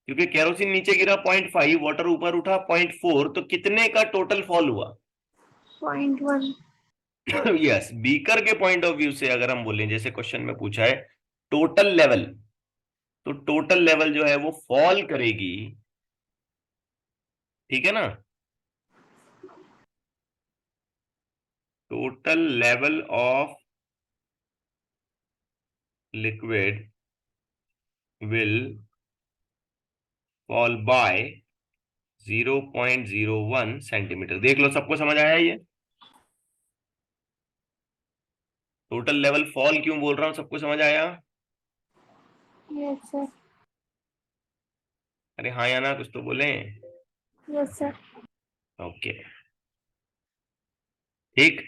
क्योंकि केरोसिन नीचे गिरा 0.5, वाटर ऊपर उठा 0.4, तो कितने का टोटल फॉल हुआ? 0.1. यस, बीकर के पॉइंट ऑफ व्यू से अगर हम बोलें, जैसे क्वेश्चन में पूछा है टोटल लेवल, तो टोटल लेवल जो है वो फॉल करेगी, ठीक है ना? Total level of liquid will fall bye 0.01 centimetre. देख लो, सबको समझ आया ये? टोटल लेवल फॉल क्यों बोल रहा हूं, सबको समझ आया? Yes, sir. अरे हाँ या ना, कुछ तो बोले। Yes, sir. ओके, ठीक,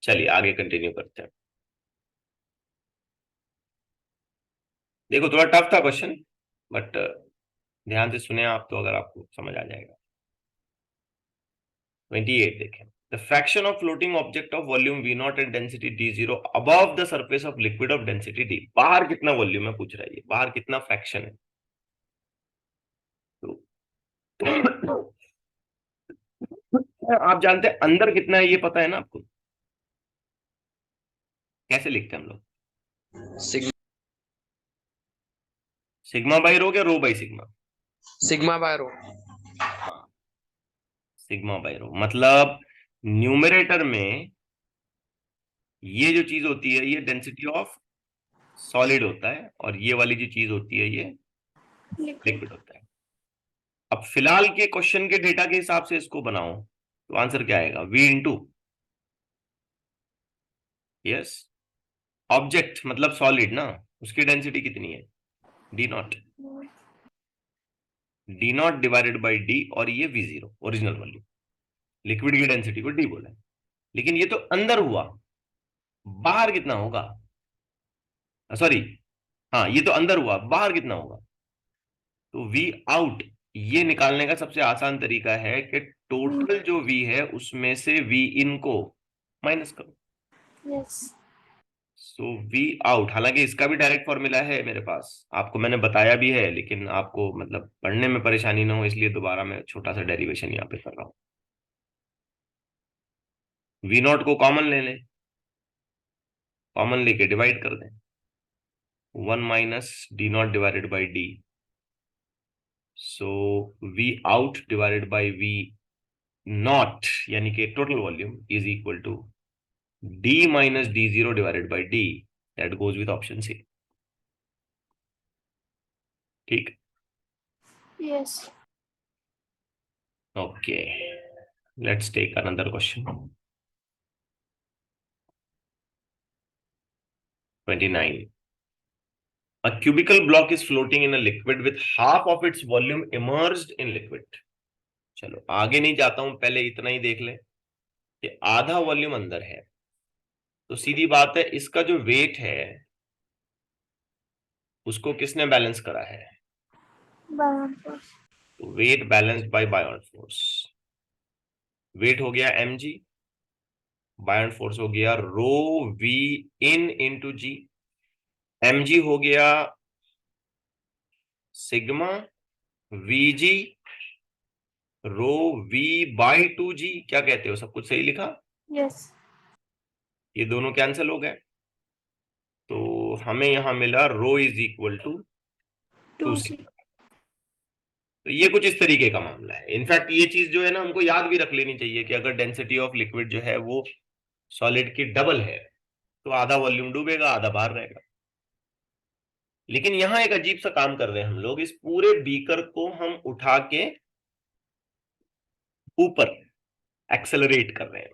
चलिए आगे कंटिन्यू करते हैं। देखो थोड़ा टफ था क्वेश्चन, बट ध्यान से सुने आप तो अगर आपको समझ आ जाएगा। 28 देखें, the fraction of floating object of volume V not and density D0 above the surface of liquid of density D। बाहर कितना वॉल्यूम है पूछ रहा है, ये बाहर कितना फ्रैक्शन है। तो आप जानते हैं अंदर कितना है, ये पता है ना आपको? कैसे लिखते हैं हम लोग? सिग्मा बाई रो, क्या रो बाई सिग्मा? सिग्मा बाय रो। हाँ, सिग्मा बाई रो, मतलब न्यूमरेटर में ये जो चीज होती है ये डेंसिटी ऑफ सॉलिड होता है, और ये वाली जो चीज होती है ये Liquid. लिक्विड होता है। अब फिलहाल के क्वेश्चन के डेटा के हिसाब से इसको बनाओ तो आंसर क्या आएगा? V इंटू, यस, ऑब्जेक्ट मतलब सॉलिड ना, उसकी डेंसिटी कितनी है? D not, D not divided by D, और ये V0 ओरिजिनल वैल्यू। लिक्विड की डेंसिटी को डी बोला है, लेकिन ये तो अंदर हुआ, बाहर कितना होगा? सॉरी, हाँ ये तो अंदर हुआ, बाहर कितना होगा? तो V आउट ये निकालने का सबसे आसान तरीका है कि टोटल जो V है उसमें से V इन को माइनस करो। Yes. सो V आउट, हालांकि इसका भी डायरेक्ट फॉर्मूला है मेरे पास, आपको मैंने बताया भी है, लेकिन आपको मतलब पढ़ने में परेशानी ना हो इसलिए दोबारा मैं छोटा सा डेरिवेशन यहाँ पे कर रहा हूँ। V नॉट को कॉमन ले लें, कॉमन लेके डिवाइड कर दें, 1 minus D not divided by D, so V out divided by V not यानी कि total volume is equal to D minus D0 divided by D, that goes with option C। ठीक, Yes. okay, let's take another question। 29, a cubical block is floating in a liquid with half of its volume immersed in liquid। चलो आगे नहीं जाता हूं, पहले इतना ही देख लें कि आधा वॉल्यूम अंदर है, तो सीधी बात है इसका जो वेट है उसको किसने बैलेंस करा है? Buoyant force. तो weight balanced by buoyant force. Weight हो गया mg, बायोंट फोर्स हो गया rho V in into g, mg हो गया sigma Vg rho V by 2g। क्या कहते हो, सब कुछ सही लिखा? Yes. ये दोनों कैंसिल हो गए, तो हमें यहां मिला rho is equal to 2 2C. Sigma. तो ये कुछ इस तरीके का मामला है। इनफैक्ट ये चीज जो है ना हमको याद भी रख लेनी चाहिए कि अगर डेंसिटी ऑफ लिक्विड जो है वो सॉलिड की डबल है तो आधा वॉल्यूम डूबेगा, आधा बाहर रहेगा। लेकिन यहां एक अजीब सा काम कर रहे हैं हम लोग, इस पूरे बीकर को हम उठा के ऊपर एक्सेलरेट कर रहे हैं,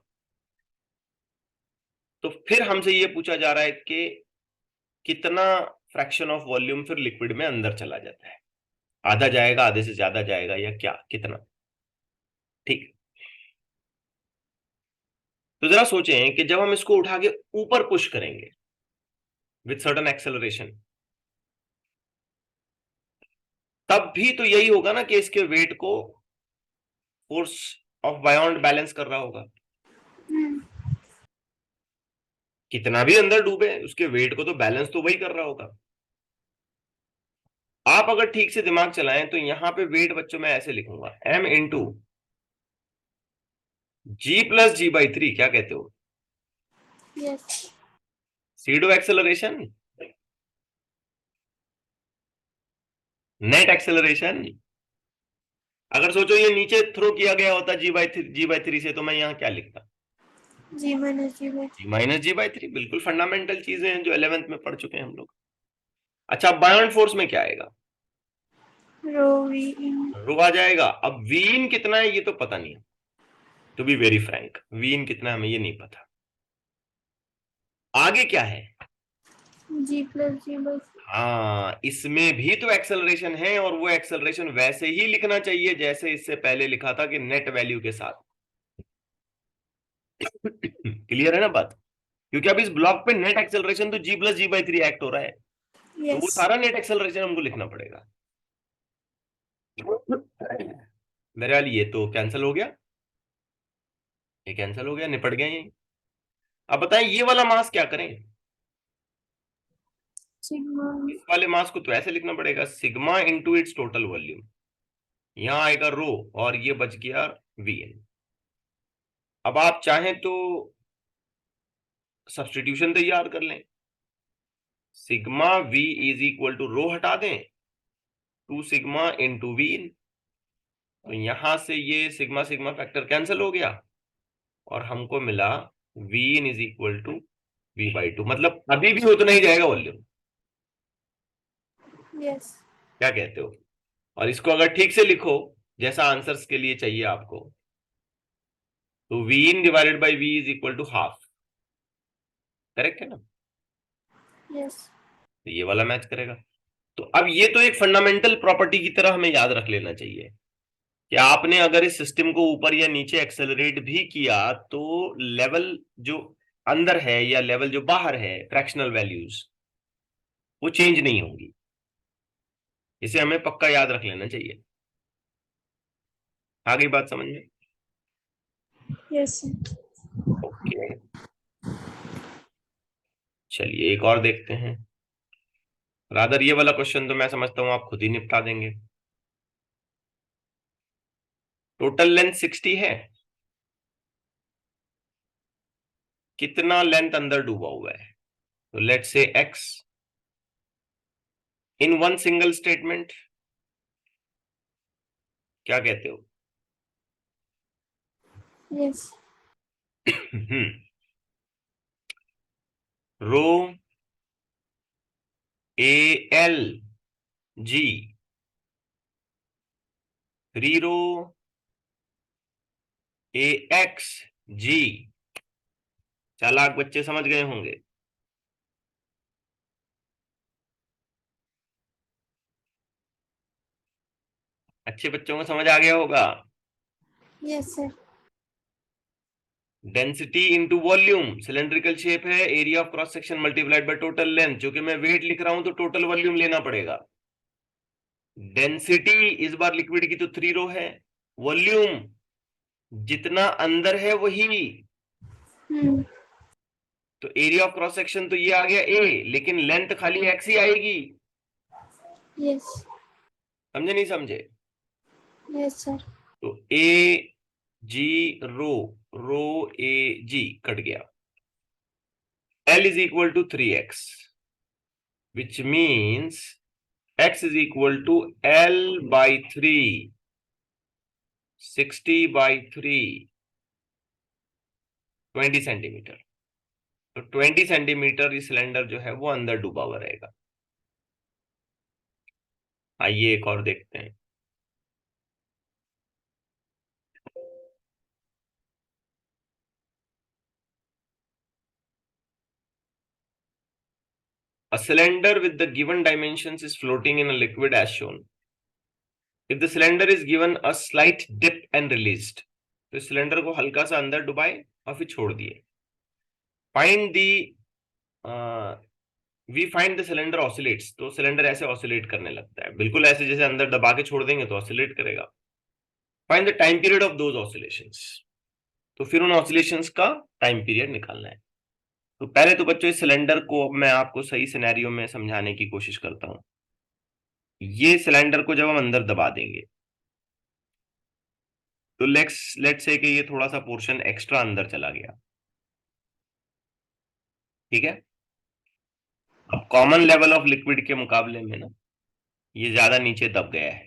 तो फिर हमसे ये पूछा जा रहा है कि कितना फ्रैक्शन ऑफ वॉल्यूम फिर लिक्विड में अंदर चला जाता है, आधा जाएगा, आधे से ज्यादा जाएगा, या क्या, कितना? ठीक, तो जरा सोचें कि जब हम इसको उठा के ऊपर पुश करेंगे विथ सर्टेन एक्सेलरेशन, तब भी तो यही होगा ना कि इसके वेट को फोर्स ऑफ बायोंट बैलेंस कर रहा होगा। कितना भी अंदर डूबे उसके वेट को तो बैलेंस तो वही कर रहा होगा। आप अगर ठीक से दिमाग चलाएं तो यहां पे वेट बच्चों में ऐसे लिखूंगा, m इंटू g+g/3, क्या कहते हो? Yes. Pseudo acceleration, net acceleration. अगर सोचो ये नीचे थ्रो किया गया होता g/3 से, तो मैं यहाँ क्या लिखता? G minus G by g-g/3। बिल्कुल फंडामेंटल चीजें हैं जो 11th में पढ़ चुके हैं हम लोग। अच्छा, बायोंट फोर्स में क्या आएगा? rho V in रो आ जाएगा। अब वी इन कितना है ये तो पता नहीं, to be very frank, V इन कितना है हमें ये नहीं पता। आगे क्या है? G plus G by हाँ, इसमें भी तो एक्सेलरेशन है, और वो एक्सेलरेशन वैसे ही लिखना चाहिए जैसे इससे पहले लिखा था कि नेट वैल्यू के साथ। क्लियर है ना बात? क्योंकि अब इस ब्लॉक पे नेट एक्सेलरेशन तो g+g/3 एक्ट हो रहा है, तो वो yes. सारा नेट एक्सेलरेशन हमको लिखना पड़ेगा। मेरे वाली ये तो कैंसिल हो गया, ये कैंसिल हो गया, निपट गया ये। अब बताएं ये वाला मास क्या करें? Sigma इस वाले मास को तो ऐसे लिखना पड़ेगा, sigma into its total volume. यहां आएगा रो, और ये बच गया वी एन। अब आप चाहें तो सब्स्टिट्यूशन तैयार कर लें, sigma V is equal to rho हटा दें, 2 सिग्मा इंटू वी इन। तो यहां से ये सिग्मा सिग्मा फैक्टर कैंसिल हो गया, और हमको मिला V in is equal to v/2। मतलब अभी भी उतना ही जाएगा वॉल्यूम, yes. क्या कहते हो? और इसको अगर ठीक से लिखो जैसा आंसर्स के लिए चाहिए आपको, तो V in divided by V is equal to half. Correct है ना? Yes. तो ये वाला मैच करेगा। तो अब ये तो एक फंडामेंटल प्रॉपर्टी की तरह हमें याद रख लेना चाहिए कि आपने अगर इस सिस्टम को ऊपर या नीचे एक्सेलरेट भी किया तो लेवल जो अंदर है या लेवल जो बाहर है, फ्रैक्शनल वैल्यूज, वो चेंज नहीं होंगी। इसे हमें पक्का याद रख लेना चाहिए। आ गई बात समझ में? Yes. ओके, चलिए एक और देखते हैं। रादर ये वाला क्वेश्चन तो मैं समझता हूं आप खुद ही निपटा देंगे। टोटल लेंथ 60 है, कितना लेंथ अंदर डूबा हुआ है? तो let's say x in one single statement, क्या कहते हो? Yes. Rho A L G, three rho A X G. चालाक बच्चे समझ गए होंगे। अच्छे बच्चों को समझ आ गया होगा। Yes, sir. Density into volume, cylindrical shape है, area of cross section multiplied by total length. क्योंकि मैं वेट लिख रहा हूं तो टोटल वॉल्यूम लेना पड़ेगा। डेंसिटी इस बार लिक्विड की तो 3 रो है, वॉल्यूम जितना अंदर है वही, Hmm. तो एरिया ऑफ क्रॉस सेक्शन तो ये आ गया ए, लेकिन लेंथ खाली एक्स ही आएगी। Yes. समझे नहीं समझे? Yes, sir. तो ए जी रो, रो ए जी कट गया, L is equal to 3x, which means x is equal to L by 3, 60 by 3, 20 centimetre. तो 20 सेंटीमीटर सिलेंडर जो है वो अंदर डूबा हुआ रहेगा। आइए एक और देखते हैं। A cylinder with the given dimensions is floating in a liquid as shown. If the cylinder is given a slight dip and released, तो सिलेंडर को हल्का सा अंदर डुबाए और फिर छोड़ दिए। Find the we find the cylinder oscillates, तो सिलेंडर ऐसे ऑसिलेट करने लगता है, बिल्कुल ऐसे जैसे अंदर दबा के छोड़ देंगे तो ऑसिलेट करेगा। Find the time period of those oscillations, तो फिर उन ऑसिलेशंस का टाइम पीरियड निकालना है। तो पहले तो बच्चों इस सिलेंडर को मैं आपको सही सिनेरियो में समझाने की कोशिश करता हूं। ये सिलेंडर को जब हम अंदर दबा देंगे तो लेट्स से कि ये थोड़ा सा पोर्शन एक्स्ट्रा अंदर चला गया, ठीक है। अब कॉमन लेवल ऑफ लिक्विड के मुकाबले में ना ये ज्यादा नीचे दब गया है,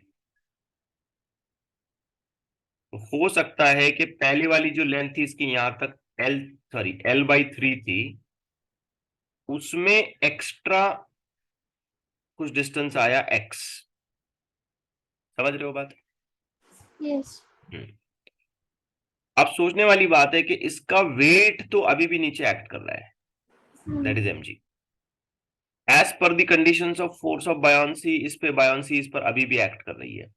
तो हो सकता है कि पहली वाली जो लेंथ थी इसकी यहां तक L/3 थी, उसमें एक्स्ट्रा कुछ डिस्टेंस आया x। समझ रहे हो बात? Yes. हम्म। अब सोचने वाली बात है कि इसका वेट तो अभी भी नीचे एक्ट कर रहा है, that is mg। As per the conditions of force of buoyancy इस पे बायोंसी इस पर अभी भी एक्ट कर रही है।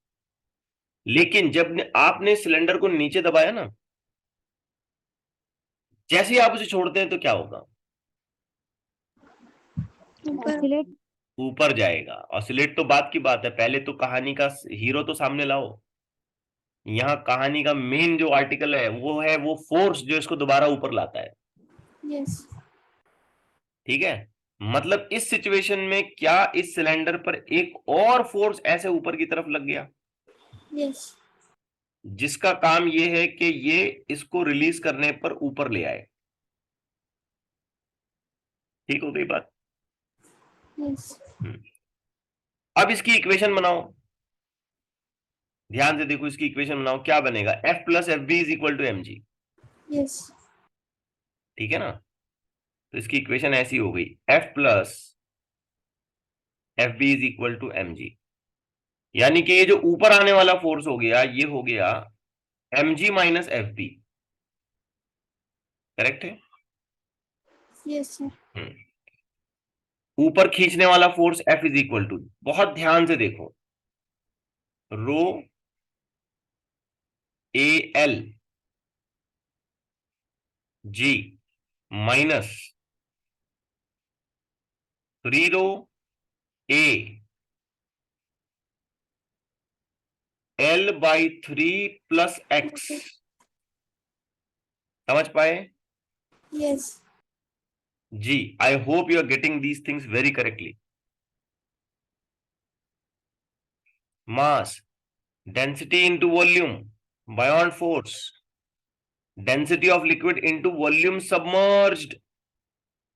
लेकिन जब आपने सिलेंडर को नीचे दबाया ना, जैसे ही आप उसे छोड़ते हैं तो क्या होगा? ऊपर oscillate, ऊपर जाएगा। ऑसिलेट तो बात की बात है, पहले तो कहानी का हीरो तो सामने लाओ। यहाँ कहानी का मेन जो आर्टिकल है वो फोर्स जो इसको दोबारा ऊपर लाता है, Yes. ठीक है। मतलब इस सिचुएशन में क्या इस सिलेंडर पर एक और फोर्स ऐसे ऊपर की तरफ लग गया, Yes. जिसका काम ये है कि ये इसको रिलीज करने पर ऊपर ले आए। ठीक हो गई बात? Yes. अब इसकी इक्वेशन बनाओ, ध्यान से देखो, इसकी इक्वेशन बनाओ। क्या बनेगा? F plus F B is equal to mg, Yes. ठीक है ना। तो इसकी इक्वेशन ऐसी हो गई, F plus F B is equal to mg, यानी कि ये जो ऊपर आने वाला फोर्स हो गया ये हो गया mg minus F B. Correct है? Yes, sir. ऊपर खींचने वाला force F is equal to, बहुत ध्यान से देखो, rho A L G minus 3 rho A L/3 plus X. समझ पाए? Yes. जी, I hope you are getting these things very correctly. Mass, density into volume, buoyant force, density of liquid into volume submerged,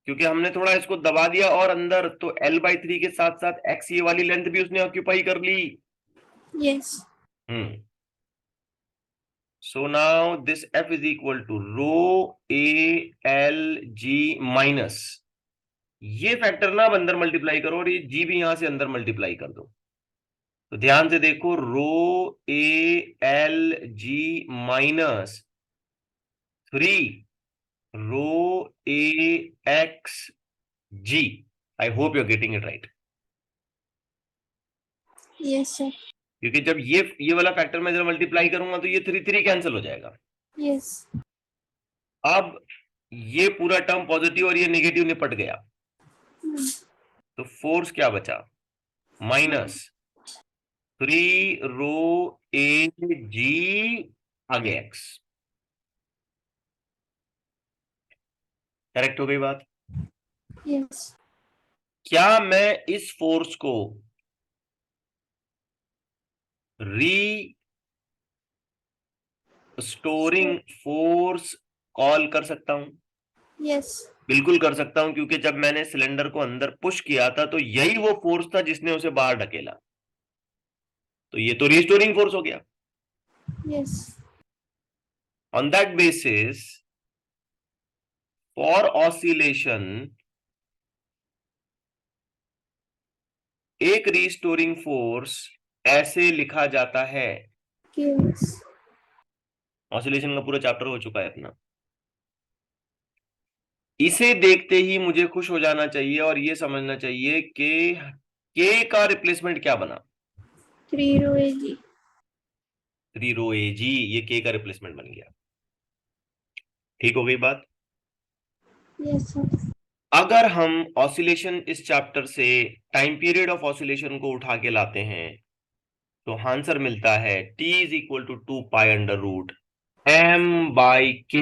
क्योंकि हमने थोड़ा इसको दबा दिया और अंदर, तो L/3 के साथ साथ x ये वाली लेंथ भी उसने ऑक्यूपाई कर ली। Yes. So now this F is equal to rho A L G minus, ये फैक्टर ना अब अंदर मल्टीप्लाई करो और ये G भी यहां से अंदर मल्टीप्लाई कर दो। तो ध्यान से देखो, rho A L G minus 3 rho A X G. I hope you are getting it right, Yes, sir. क्योंकि जब ये वाला फैक्टर मैं जब मल्टीप्लाई करूंगा तो ये 3 कैंसिल हो जाएगा। Yes. अब ये पूरा टर्म पॉजिटिव और ये नेगेटिव निपट गया, तो फोर्स क्या बचा? माइनस 3 रो ए जी आगे एक्स। करेक्ट हो गई बात? Yes. क्या मैं इस फोर्स को स्टोरिंग फोर्स कॉल कर सकता हूं? Yes. बिल्कुल कर सकता हूं, क्योंकि जब मैंने सिलेंडर को अंदर पुश किया था तो यही वो फोर्स था जिसने उसे बाहर ढकेला, तो ये तो रिस्टोरिंग फोर्स हो गया। Yes. On that basis for oscillation एक रिस्टोरिंग फोर्स ऐसे लिखा जाता है। Yes. ऑसिलेशन का पूरा चैप्टर हो चुका है अपना। इसे देखते ही मुझे खुश हो जाना चाहिए और ये समझना चाहिए कि के का रिप्लेसमेंट क्या बना? 3 row AG. 3 रो ए जी, ये के का रिप्लेसमेंट बन गया। ठीक हो गई बात? Yes, sir. अगर हम ऑसिलेशन इस चैप्टर से टाइम पीरियड ऑफ ऑसिलेशन को उठा के लाते हैं तो आंसर मिलता है T is equal to 2 pi under root M/K।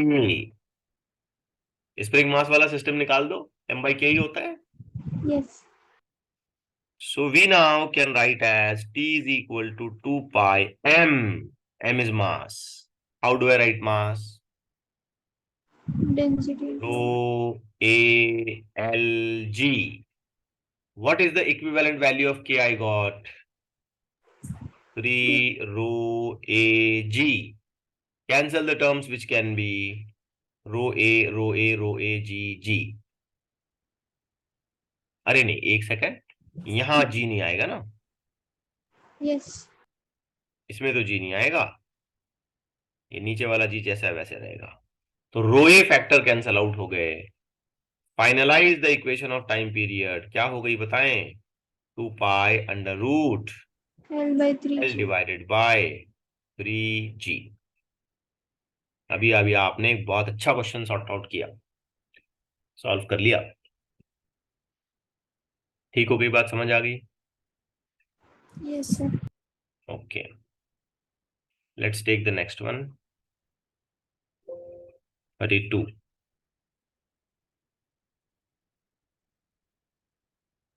Spring mass वाला सिस्टम निकाल दो, m/k ही होता है. Yes. So we now can write as T is equal to 2 pi m. M is mass. How do I write mass? Density. Rho A L G. What is the equivalent value of K I got? 3 rho A G. Cancel the terms which can be rho A, rho A, rho A, G, G. अरे नहीं, एक सेकंड, यहां G नहीं आएगा ना, Yes. इसमें तो G नहीं आएगा, ये नीचे वाला G जैसा है वैसे रहेगा. तो rho A factor cancel out हो गए. Finalise the equation of time period क्या हो गई बताएं? 2 pi under root L by 3 L G. Divided by 3G. अभी अभी आपने एक बहुत अच्छा क्वेश्चन सॉर्ट आउट किया, सॉल्व कर लिया. ठीक हो गई बात, समझ आ गई? Yes, sir. Okay, let's take the next one. 32.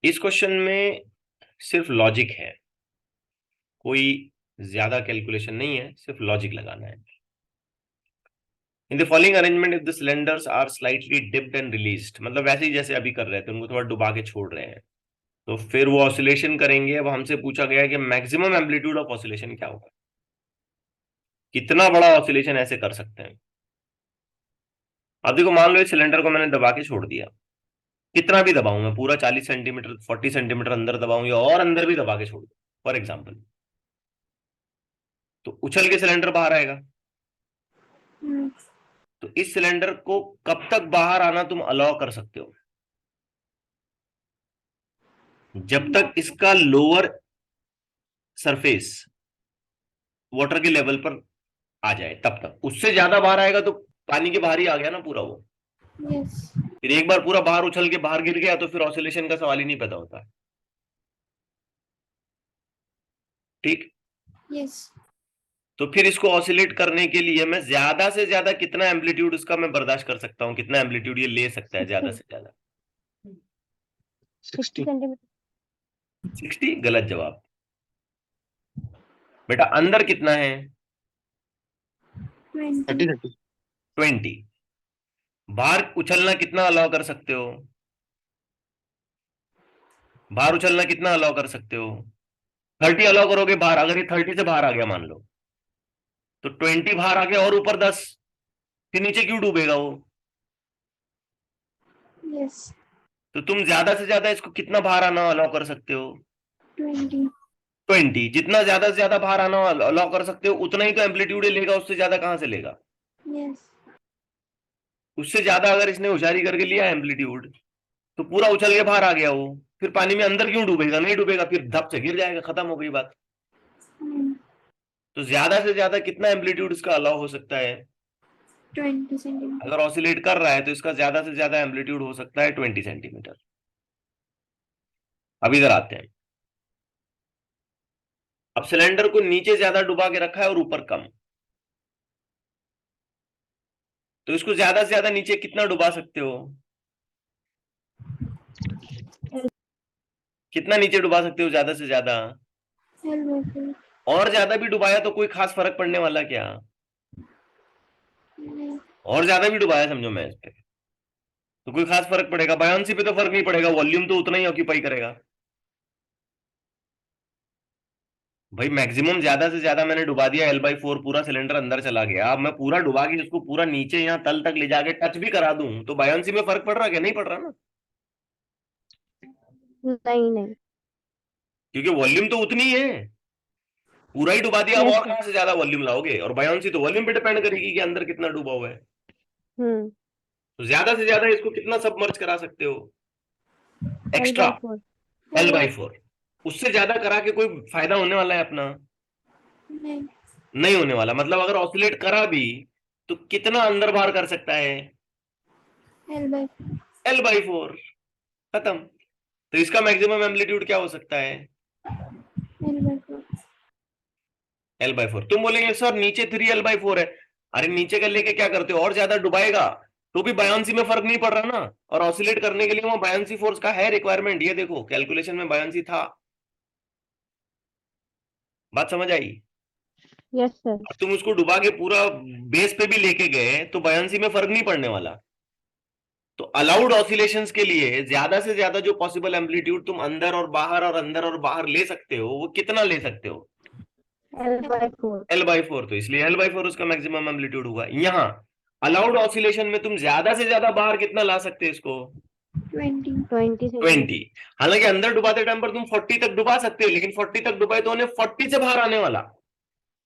इस क्वेश्चन में सिर्फ लॉजिक है, कोई ज्यादा कैलकुलेशन नहीं है, सिर्फ लॉजिक लगाना है. In the following arrangement if the cylinders are slightly dipped and released, मतलब वैसे ही जैसे अभी कर रहे थे, उनको थोड़ा डुबा के छोड़ रहे हैं, तो फिर वो ऑसिलेशन करेंगे. अब हमसे पूछा गया है कि मैक्सिमम एम्पलीट्यूड ऑफ ऑसिलेशन क्या होगा, कितना बड़ा ऑसिलेशन ऐसे कर सकते हैं. अब देखो, मान लो इस सिलेंडर को मैंने दबा के छोड़ दिया, कितना भी दबाऊं मैं, पूरा 40 सेंटीमीटर 40 सेंटीमीटर अंदर दबाऊं या और अंदर भी दबा के छोड़ दूं फॉर एग्जाम्पल, तो उछल के सिलेंडर बाहर आएगा. Hmm. तो इस सिलेंडर को कब तक बाहर आना तुम अलाउ कर सकते हो? जब तक इसका लोअर सरफेस वाटर के लेवल पर आ जाए तब तक. उससे ज्यादा बाहर आएगा तो पानी के बाहर ही आ गया ना पूरा वो. Yes. फिर एक बार पूरा बाहर उछल के बाहर गिर गया तो फिर ऑसिलेशन का सवाल ही नहीं पैदा होता. ठीक. Yes. तो फिर इसको ऑसिलेट करने के लिए मैं ज्यादा से ज्यादा कितना एम्पलीट्यूड इसका मैं बर्दाश्त कर सकता हूँ, कितना एम्पलीट्यूड ये ले सकता है ज्यादा से ज्यादा? 60 सेंटीमीटर. 60? गलत जवाब बेटा. अंदर कितना है? 20. 30. 20. बाहर उछलना कितना अलाउ कर सकते हो? बाहर उछलना कितना अलाउ कर सकते हो? 30 अलाउ करोगे बाहर. अगर ये 30 से बाहर आ गया मान लो, तो 20 बाहर आ गया और ऊपर 10, फिर नीचे क्यों डूबेगा वो? Yes. तो तुम ज्यादा से ज्यादा इसको कितना बाहर आना अलाउ कर सकते हो? 20. 20. जितना ज्यादा से ज्यादा बाहर आना अलाउ कर सकते हो उतना ही तो एम्पलीट्यूड लेगा, उससे ज्यादा कहां से लेगा? Yes. उससे ज्यादा अगर इसने होशियारी करके लिया एम्पलीट्यूड तो पूरा उछल के बाहर आ गया वो, फिर पानी में अंदर क्यों डूबेगा? नहीं डूबेगा, फिर धप से गिर जाएगा, खत्म हो गई बात. Hmm. तो ज्यादा से ज्यादा कितना एम्पलीट्यूड इसका अलाउ हो सकता है? 20 centimeter. अगर ऑसिलेट कर रहा है तो इसका ज्यादा से ज्यादा एम्पलीट्यूड हो सकता है 20 सेंटीमीटर. अब इधर आते हैं. अब सिलेंडर को नीचे ज्यादा डुबा के रखा है और ऊपर कम, तो इसको ज्यादा से ज्यादा नीचे कितना डुबा सकते हो? कितना नीचे डुबा सकते हो ज्यादा से ज्यादा? L by 4. और ज्यादा भी डुबाया तो कोई खास फर्क पड़ने वाला क्या? नहीं. और ज्यादा भी डुबाया समझो मैं इस पे, तो कोई खास फर्क पड़ेगा? बायोंसी पे तो फर्क नहीं पड़ेगा, वॉल्यूम तो उतना ही ऑक्यूपाई करेगा. भाई मैक्सिमम ज्यादा से ज्यादा मैंने डुबा दिया L/4, पूरा सिलेंडर अंदर चला गया. अब मैं पूरा डुबा के इसको पूरा नीचे यहाँ तल तक ले जाके टच भी करा दूं तो बायोंसी में फर्क पड़ रहा क्या? नहीं पड़ रहा ना, नहीं नहीं. क्योंकि वॉल्यूम तो उतनी ही है. पूरा ही डुबा दिया, अब Yes, और sir. कहां से ज्यादा वॉल्यूम लाओगे? और बायोंसी तो वॉल्यूम पे डिपेंड करेगी कि अंदर कितना डूबा हुआ है. हम्म. तो ज्यादा से ज्यादा इसको कितना सबमर्ज करा सकते हो एक्स्ट्रा? L/4. L/4. उससे ज्यादा करा के कोई फायदा होने वाला है अपना? नहीं. नहीं होने वाला. मतलब अगर ऑसिलेट करा भी तो कितना अंदर बाहर कर सकता है? L by 4. L/4. खत्म. तो इसका मैक्सिमम एम्पलीट्यूड क्या हो सकता है? L by 4. L/4. तुम बोलेंगे सर नीचे 3 L/4 है. अरे नीचे का लेके क्या करते हो? और ज्यादा डुबाएगा तो भी बायोंसी में फर्क नहीं पड़ रहा ना, और ऑसिलेट करने के लिए वहां बायोंसी फोर्स का है रिक्वायरमेंट, ये देखो कैलकुलेशन में बायोंसी था। बात समझ आई? Yes sir. अब तुम उसको डुबा के पूरा बेस पे भी लेके गए तो बायोंसी में फर्क नहीं पड़ने वाला। तो अलाउड ऑसिलेशंस के लिए ज्यादा से ज्यादा जो पॉसिबल एम्पलीट्यूड तुम अंदर और बाहर और अंदर और बाहर ले सकते हो, वो कितना ले सकते हो? L/4। L/4। तो इसलिए L/4 उसका मैक्सिमम एम्पलीट्यूड होगा। यहाँ अलाउड ऑसिलेशन में तुम ज्यादा से ज्यादा बाहर कितना ला सकते हो इसको? 20. 20 20। सेंटीमीटर। हालांकि अंदर डुबाते टाइम पर तुम 40 तक डुबा सकते हो, लेकिन 40 तक डुबाए तो उन्हें 40 से बाहर आने वाला।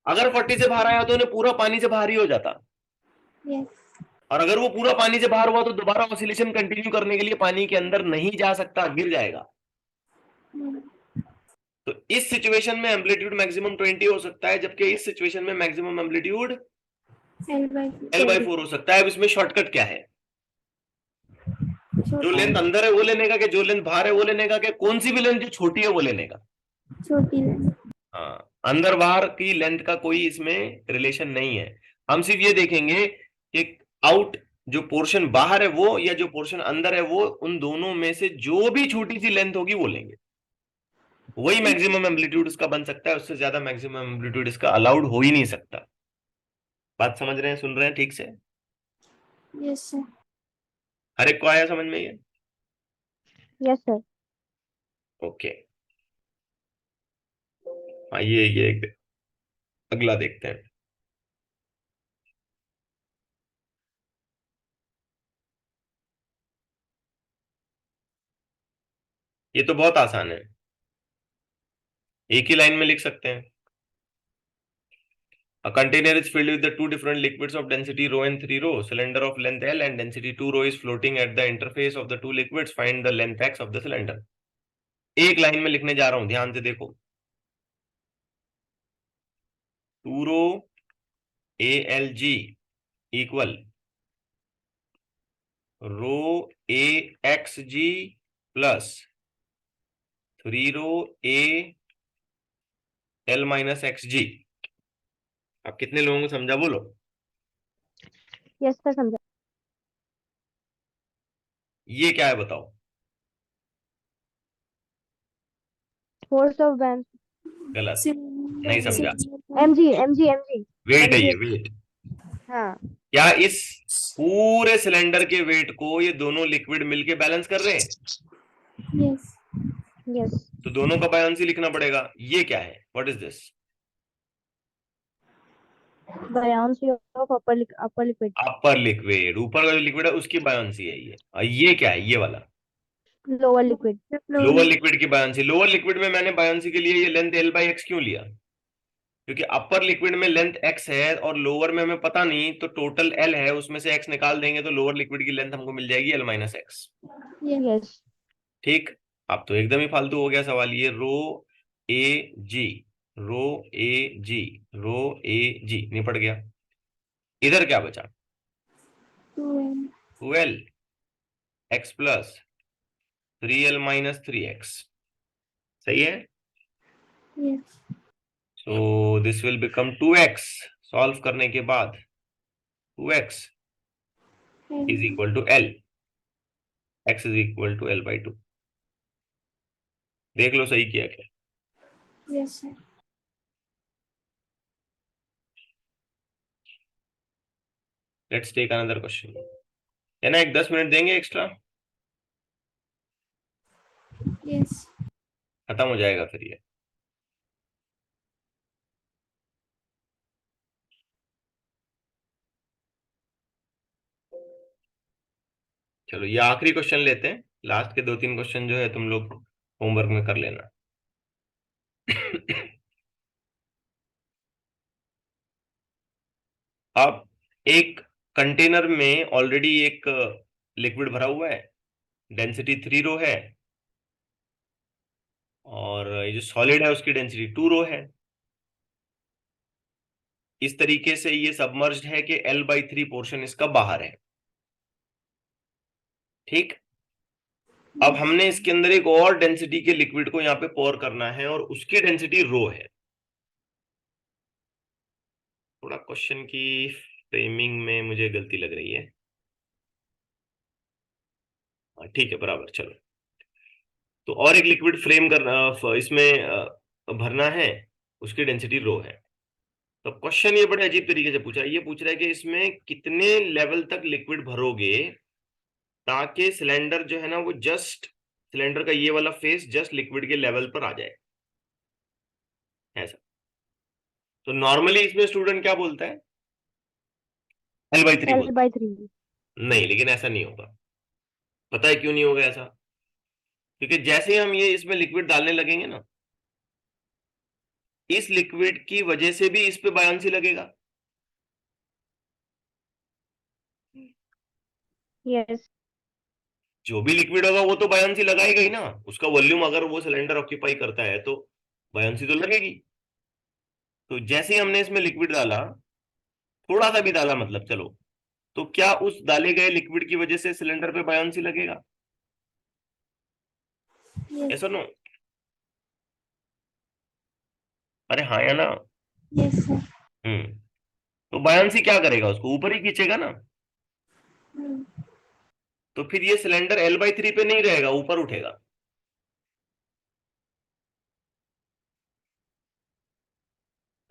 अगर 40 से बाहर आया तो उन्हें पूरा पानी से बाहर ही हो जाता। Yes. और अगर वो पूरा पानी से बाहर हुआ तो दोबारा ऑसिलेशन कंटिन्यू करने के लिए पानी के अंदर नहीं जा सकता, गिर जाएगा। Hmm. तो इस सिचुएशन में एम्पलीट्यूड मैक्सिमम 20 हो सकता है, जबकि इस सिचुएशन में मैक्सिमम एम्पलीट्यूड L/4. L/4 हो सकता है। अब इसमें शॉर्टकट क्या है? जो छोटा लेंथ अंदर है वो लेने का, कि जो लेंथ बाहर है वो लेने का, कि कौन सी भी लेंथ जो छोटी है वो लेने का? छोटी लेंथ. हाँ, अंदर बाहर की लेंथ का कोई इसमें रिलेशन नहीं है। हम सिर्फ ये देखेंगे कि आउट जो पोर्शन बाहर है वो या जो पोर्शन अंदर है वो, उन दोनों में से जो भी छोटी सी लेंथ होगी वो लेंगे, वही मैक्सिमम एम्पलीट्यूड इसका बन सकता है। उससे ज्यादा मैक्सिमम एम्पलीट्यूड इसका अलाउड हो ही नहीं सकता। बात समझ रहे हैं, सुन रहे हैं ठीक से? Yes sir. हर एक को आया समझ में ये? Yes sir. ओके, आइए ये अगला देखते हैं। ये तो बहुत आसान है, एक ही लाइन में लिख सकते हैं। A container is filled with the two different liquids of density rho and 3 rho. Cylinder of length L and density 2 rho is floating at the interface of the two liquids. Find the length x of the cylinder. एक लाइन में लिखने जा रहा हूं, ध्यान से देखो। 2 rho ALG इक्वल रो AXG प्लस 3 रो AL माइनस XG। अब कितने लोगों को समझा बोलो? यस सर, समझा। ये क्या है बताओ? Force of ban. गलत, नहीं Cylinder. समझा। MG MG MG. वेट है ये, एमजी। वेट। हाँ। क्या इस पूरे सिलेंडर के वेट को ये दोनों लिक्विड मिलके बैलेंस कर रहे हैं? Yes. यस। तो दोनों का बायोंसी लिखना पड़ेगा। ये क्या है? What is this? Buoyancy of upper liquid. Upper liquid, ऊपर का जो लिक्विड है उसकी बायोंसी है ये। और ये क्या है? ये वाला लोअर लिक्विड। लोअर लिक्विड की बायोंसी। लोअर लिक्विड में मैंने बायोंसी के लिए ये लेंथ L/x क्यों लिया? क्योंकि अपर लिक्विड में लेंथ x है और लोअर में हमें पता नहीं, तो टोटल L है, उसमें से x निकाल देंगे तो लोअर लिक्विड की लेंथ हमको मिल जाएगी L-x। Yes. यस। ठीक। अब तो एकदम ही फालतू हो गया सवाल। ये रो ए जी, रो ए जी, रो ए जी निपट गया। इधर क्या बचा? 2M. 2L x plus 3L minus 3x। सही है? Yes. So this will become 2x। सॉल्व करने के बाद 2x is L. Equal to L, x is equal to L/2। देख लो सही किया क्या? Yes sir. Let's take another question. है ना, एक 10 मिनट देंगे एक्स्ट्रा, Yes. खत्म हो जाएगा फिर ये। चलो ये आखिरी क्वेश्चन लेते हैं। लास्ट के 2-3 क्वेश्चन जो है तुम लोग होमवर्क में कर लेना। अब एक कंटेनर में ऑलरेडी एक लिक्विड भरा हुआ है, डेंसिटी 3 रो है, और ये जो सॉलिड है उसकी डेंसिटी 2 रो है। इस तरीके से ये सबमर्ज्ड है कि L/3 पोर्शन इसका बाहर है। ठीक। अब हमने इसके अंदर एक और डेंसिटी के लिक्विड को यहाँ पे पोर करना है और उसकी डेंसिटी रो है। थोड़ा क्वेश्चन की फ्रेमिंग में मुझे गलती लग रही है। हाँ ठीक है, बराबर, चलो। तो और एक लिक्विड फ्रेम इसमें भरना है, उसकी डेंसिटी रो है। तो क्वेश्चन ये बड़े अजीब तरीके से पूछा है। ये पूछ रहा है कि इसमें कितने लेवल तक लिक्विड भरोगे ताकि सिलेंडर जो है ना वो जस्ट, सिलेंडर का ये वाला फेस जस्ट लिक्विड के लेवल पर आ जाए, ऐसा। तो नॉर्मली इसमें स्टूडेंट क्या बोलता है? L/3 बोलता L/3। है। नहीं, लेकिन ऐसा नहीं होगा। पता है क्यों नहीं होगा ऐसा? क्योंकि जैसे ही हम ये इसमें लिक्विड डालने लगेंगे ना, इस लिक्विड की वजह से भी इस पे बायोंसी लगेगा। यस। जो भी लिक्विड होगा वो तो बायोंसी लगाएगा ही ना। उसका वॉल्यूम अगर वो सिलेंडर ऑक्यूपाई करता है तो बायोंसी तो लगेगी। तो जैसे ही हमने इसमें लिक्विड डाला, थोड़ा सा भी डाला मतलब, चलो, तो क्या उस डाले गए लिक्विड की वजह से सिलेंडर पे बायोंसी लगेगा? Yes. ऐसा नो? अरे हाँ या ना? Yes, sir. तो बायोंसी क्या करेगा? उसको ऊपर ही खींचेगा ना। Hmm. तो फिर ये सिलेंडर L/3 पे नहीं रहेगा, ऊपर उठेगा।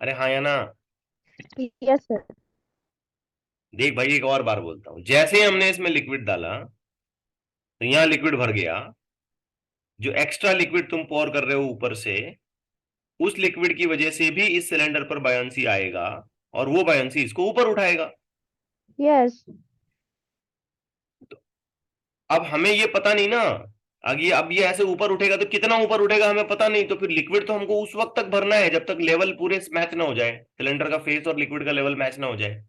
अरे हाँ या ना? Yes sir. देख भाई, एक और बार बोलता हूं, जैसे ही हमने इसमें लिक्विड डाला तो यहां लिक्विड भर गया। जो एक्स्ट्रा लिक्विड तुम पोर कर रहे हो ऊपर से, उस लिक्विड की वजह से भी इस सिलेंडर पर बायोंसी आएगा, और वो बायोंसी इसको ऊपर उठाएगा। यस। अब हमें ये पता नहीं ना, अब ये ऐसे ऊपर उठेगा तो कितना ऊपर उठेगा हमें पता नहीं। तो फिर लिक्विड तो हमको उस वक्त तक भरना है जब तक लेवल पूरे मैच ना हो जाए, सिलेंडर का फेस और लिक्विड का लेवल मैच ना हो जाए।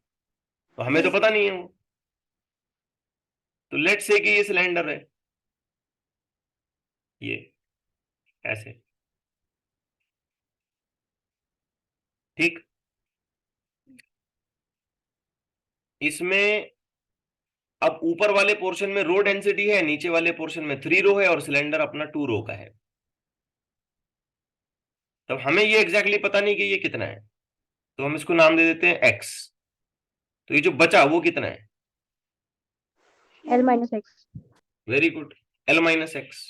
तो हमें तो Yes. पता नहीं है वो। तो लेट्स से कि ये सिलेंडर है, ये ऐसे, ठीक। इसमें अब ऊपर वाले पोर्शन में रो डेंसिटी है, नीचे वाले पोर्शन में 3 रो है, और सिलेंडर अपना 2 रो का है। तब हमें ये एग्जैक्टली पता नहीं कि ये कितना है, तो हम इसको नाम दे देते हैं एक्स। तो ये जो बचा वो कितना है? L-X। Very good, L-X।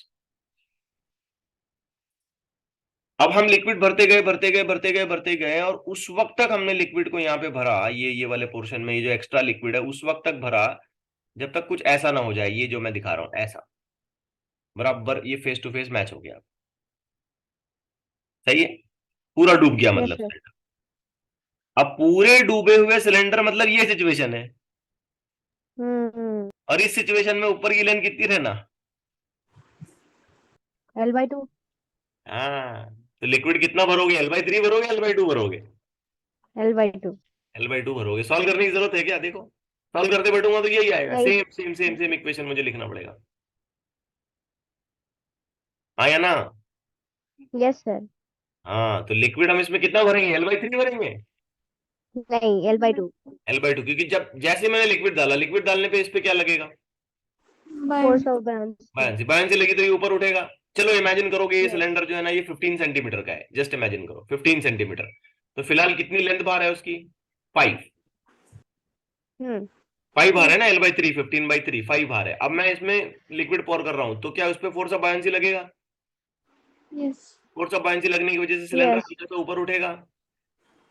अब हम लिक्विड भरते गए भरते गए भरते गए भरते गए, और उस वक्त तक हमने लिक्विड को यहाँ पे भरा, ये वाले पोर्शन में ये जो एक्स्ट्रा लिक्विड है उस वक्त तक भरा जब तक कुछ ऐसा ना हो जाए, ये जो मैं दिखा रहा हूं ऐसा, बराबर ये फेस टू फेस मैच हो गया। सही है, पूरा डूब गया यस मतलब सर। सिलेंडर। अब पूरे डूबे हुए सिलेंडर मतलब ये सिचुएशन है। हम्म। और इस सिचुएशन में ऊपर की लाइन कितनी रहना? L/2। हाँ, तो लिक्विड कितना भरोगे? L/3 भरोगे, L/2 भरोगे? L/2। L/2 भरोगे। Solve करने की जरूरत है क्या? देखो, सॉल्व करते बैठूंगा तो यही आएगा, नहीं। Same same same same equation मुझे लिखना पड़ेगा। हाँ या ना? Yes sir. हाँ, तो लिक्विड हम इसमें कितना भरेंगे? L/3 भरेंगे। नहीं, L/2। L/2, क्योंकि जब जैसे मैंने लिक्विड डाला, लिक्विड डालने पे इस पे क्या लगेगा? Force Bye. Of buoyancy. Bayern से लगी तो ये ऊपर उठेगा। चलो इमेजिन करो कि ये यस। सिलेंडर जो है ना ये 15 सेंटीमीटर का है, जस्ट इमेजिन करो 15 सेंटीमीटर। तो फिलहाल कितनी लेंथ बाहर है उसकी? 5। हम्म। 5 बाहर Yes. है ना, L/3, 15/3, 5 बाहर है। अब मैं इसमें लिक्विड पोर कर रहा हूं तो क्या उस पर फोर्स ऑफ बायंसी लगेगा? Yes. फोर्स ऑफ बायंसी लगने की वजह से सिलेंडर यस। हल्का सा ऊपर उठेगा।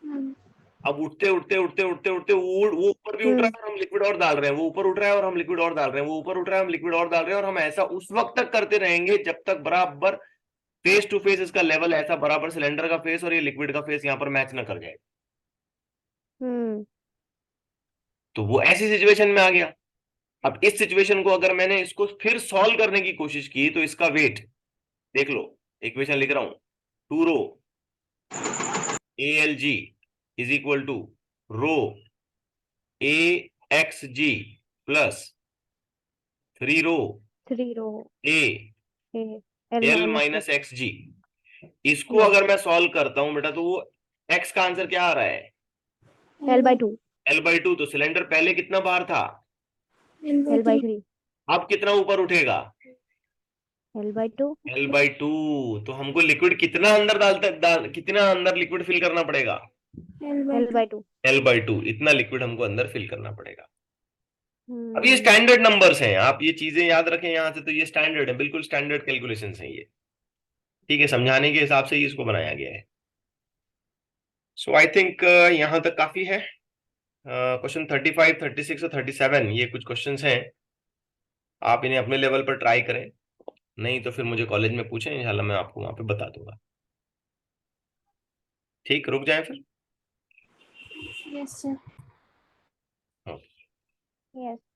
Hmm. अब उठते उठते उठते उठते उठते वो ऊपर भी उठ रहा हम्म। है और हम लिक्विड और डाल रहे हैं, वो ऊपर उठ रहा है और हम लिक्विड और डाल रहे हैं, वो ऊपर उठ रहा है हम लिक्विड और डाल रहे हैं, और हम ऐसा उस वक्त तक करते रहेंगे जब तक बराबर फेस टू फेस इसका लेवल ऐसा बराबर सिलेंडर का फेस और ये लिक्विड का फेस यहाँ पर मैच ना कर जाए। हम्म। तो वो ऐसी सिचुएशन में आ गया। अब इस सिचुएशन को अगर मैंने इसको फिर सॉल्व करने की कोशिश की तो इसका वेट देख लो, इक्वेशन लिख रहा हूं, 2 rho ALG is equal to rho AXG plus 3 rho 3 rho A A L L-X। Minus X G. इसको यस। अगर मैं सॉल्व करता हूं बेटा तो वो x का आंसर क्या आ रहा है? L/2। L/2। तो सिलेंडर पहले कितना बाहर था, L/3. L/3। अब कितना ऊपर उठेगा? L/2। L/2। तो हमको लिक्विड कितना अंदर कितना अंदर लिक्विड फिल करना पड़ेगा? L/2. L/2। L/2 इतना लिक्विड हमको अंदर फिल करना पड़ेगा। अब ये हम्म स्टैंडर्ड नंबर्स हैं, आप ये चीजें याद रखें यहां से, तो ये स्टैंडर्ड है, बिल्कुल स्टैंडर्ड कैलकुलेशन है ये। ठीक है, समझाने के हिसाब से ही इसको बनाया गया है। सो आई थिंक यहां तक काफी है। क्वेश्चन 35, 36 और 37 ये कुछ क्वेश्चंस हैं, आप इन्हें अपने लेवल पर ट्राई करें, नहीं तो फिर मुझे कॉलेज में पूछें, इंशाल्लाह मैं आपको वहां पे बता दूंगा। ठीक, रुक जाए फिर। Yes, sir. हाँ। yes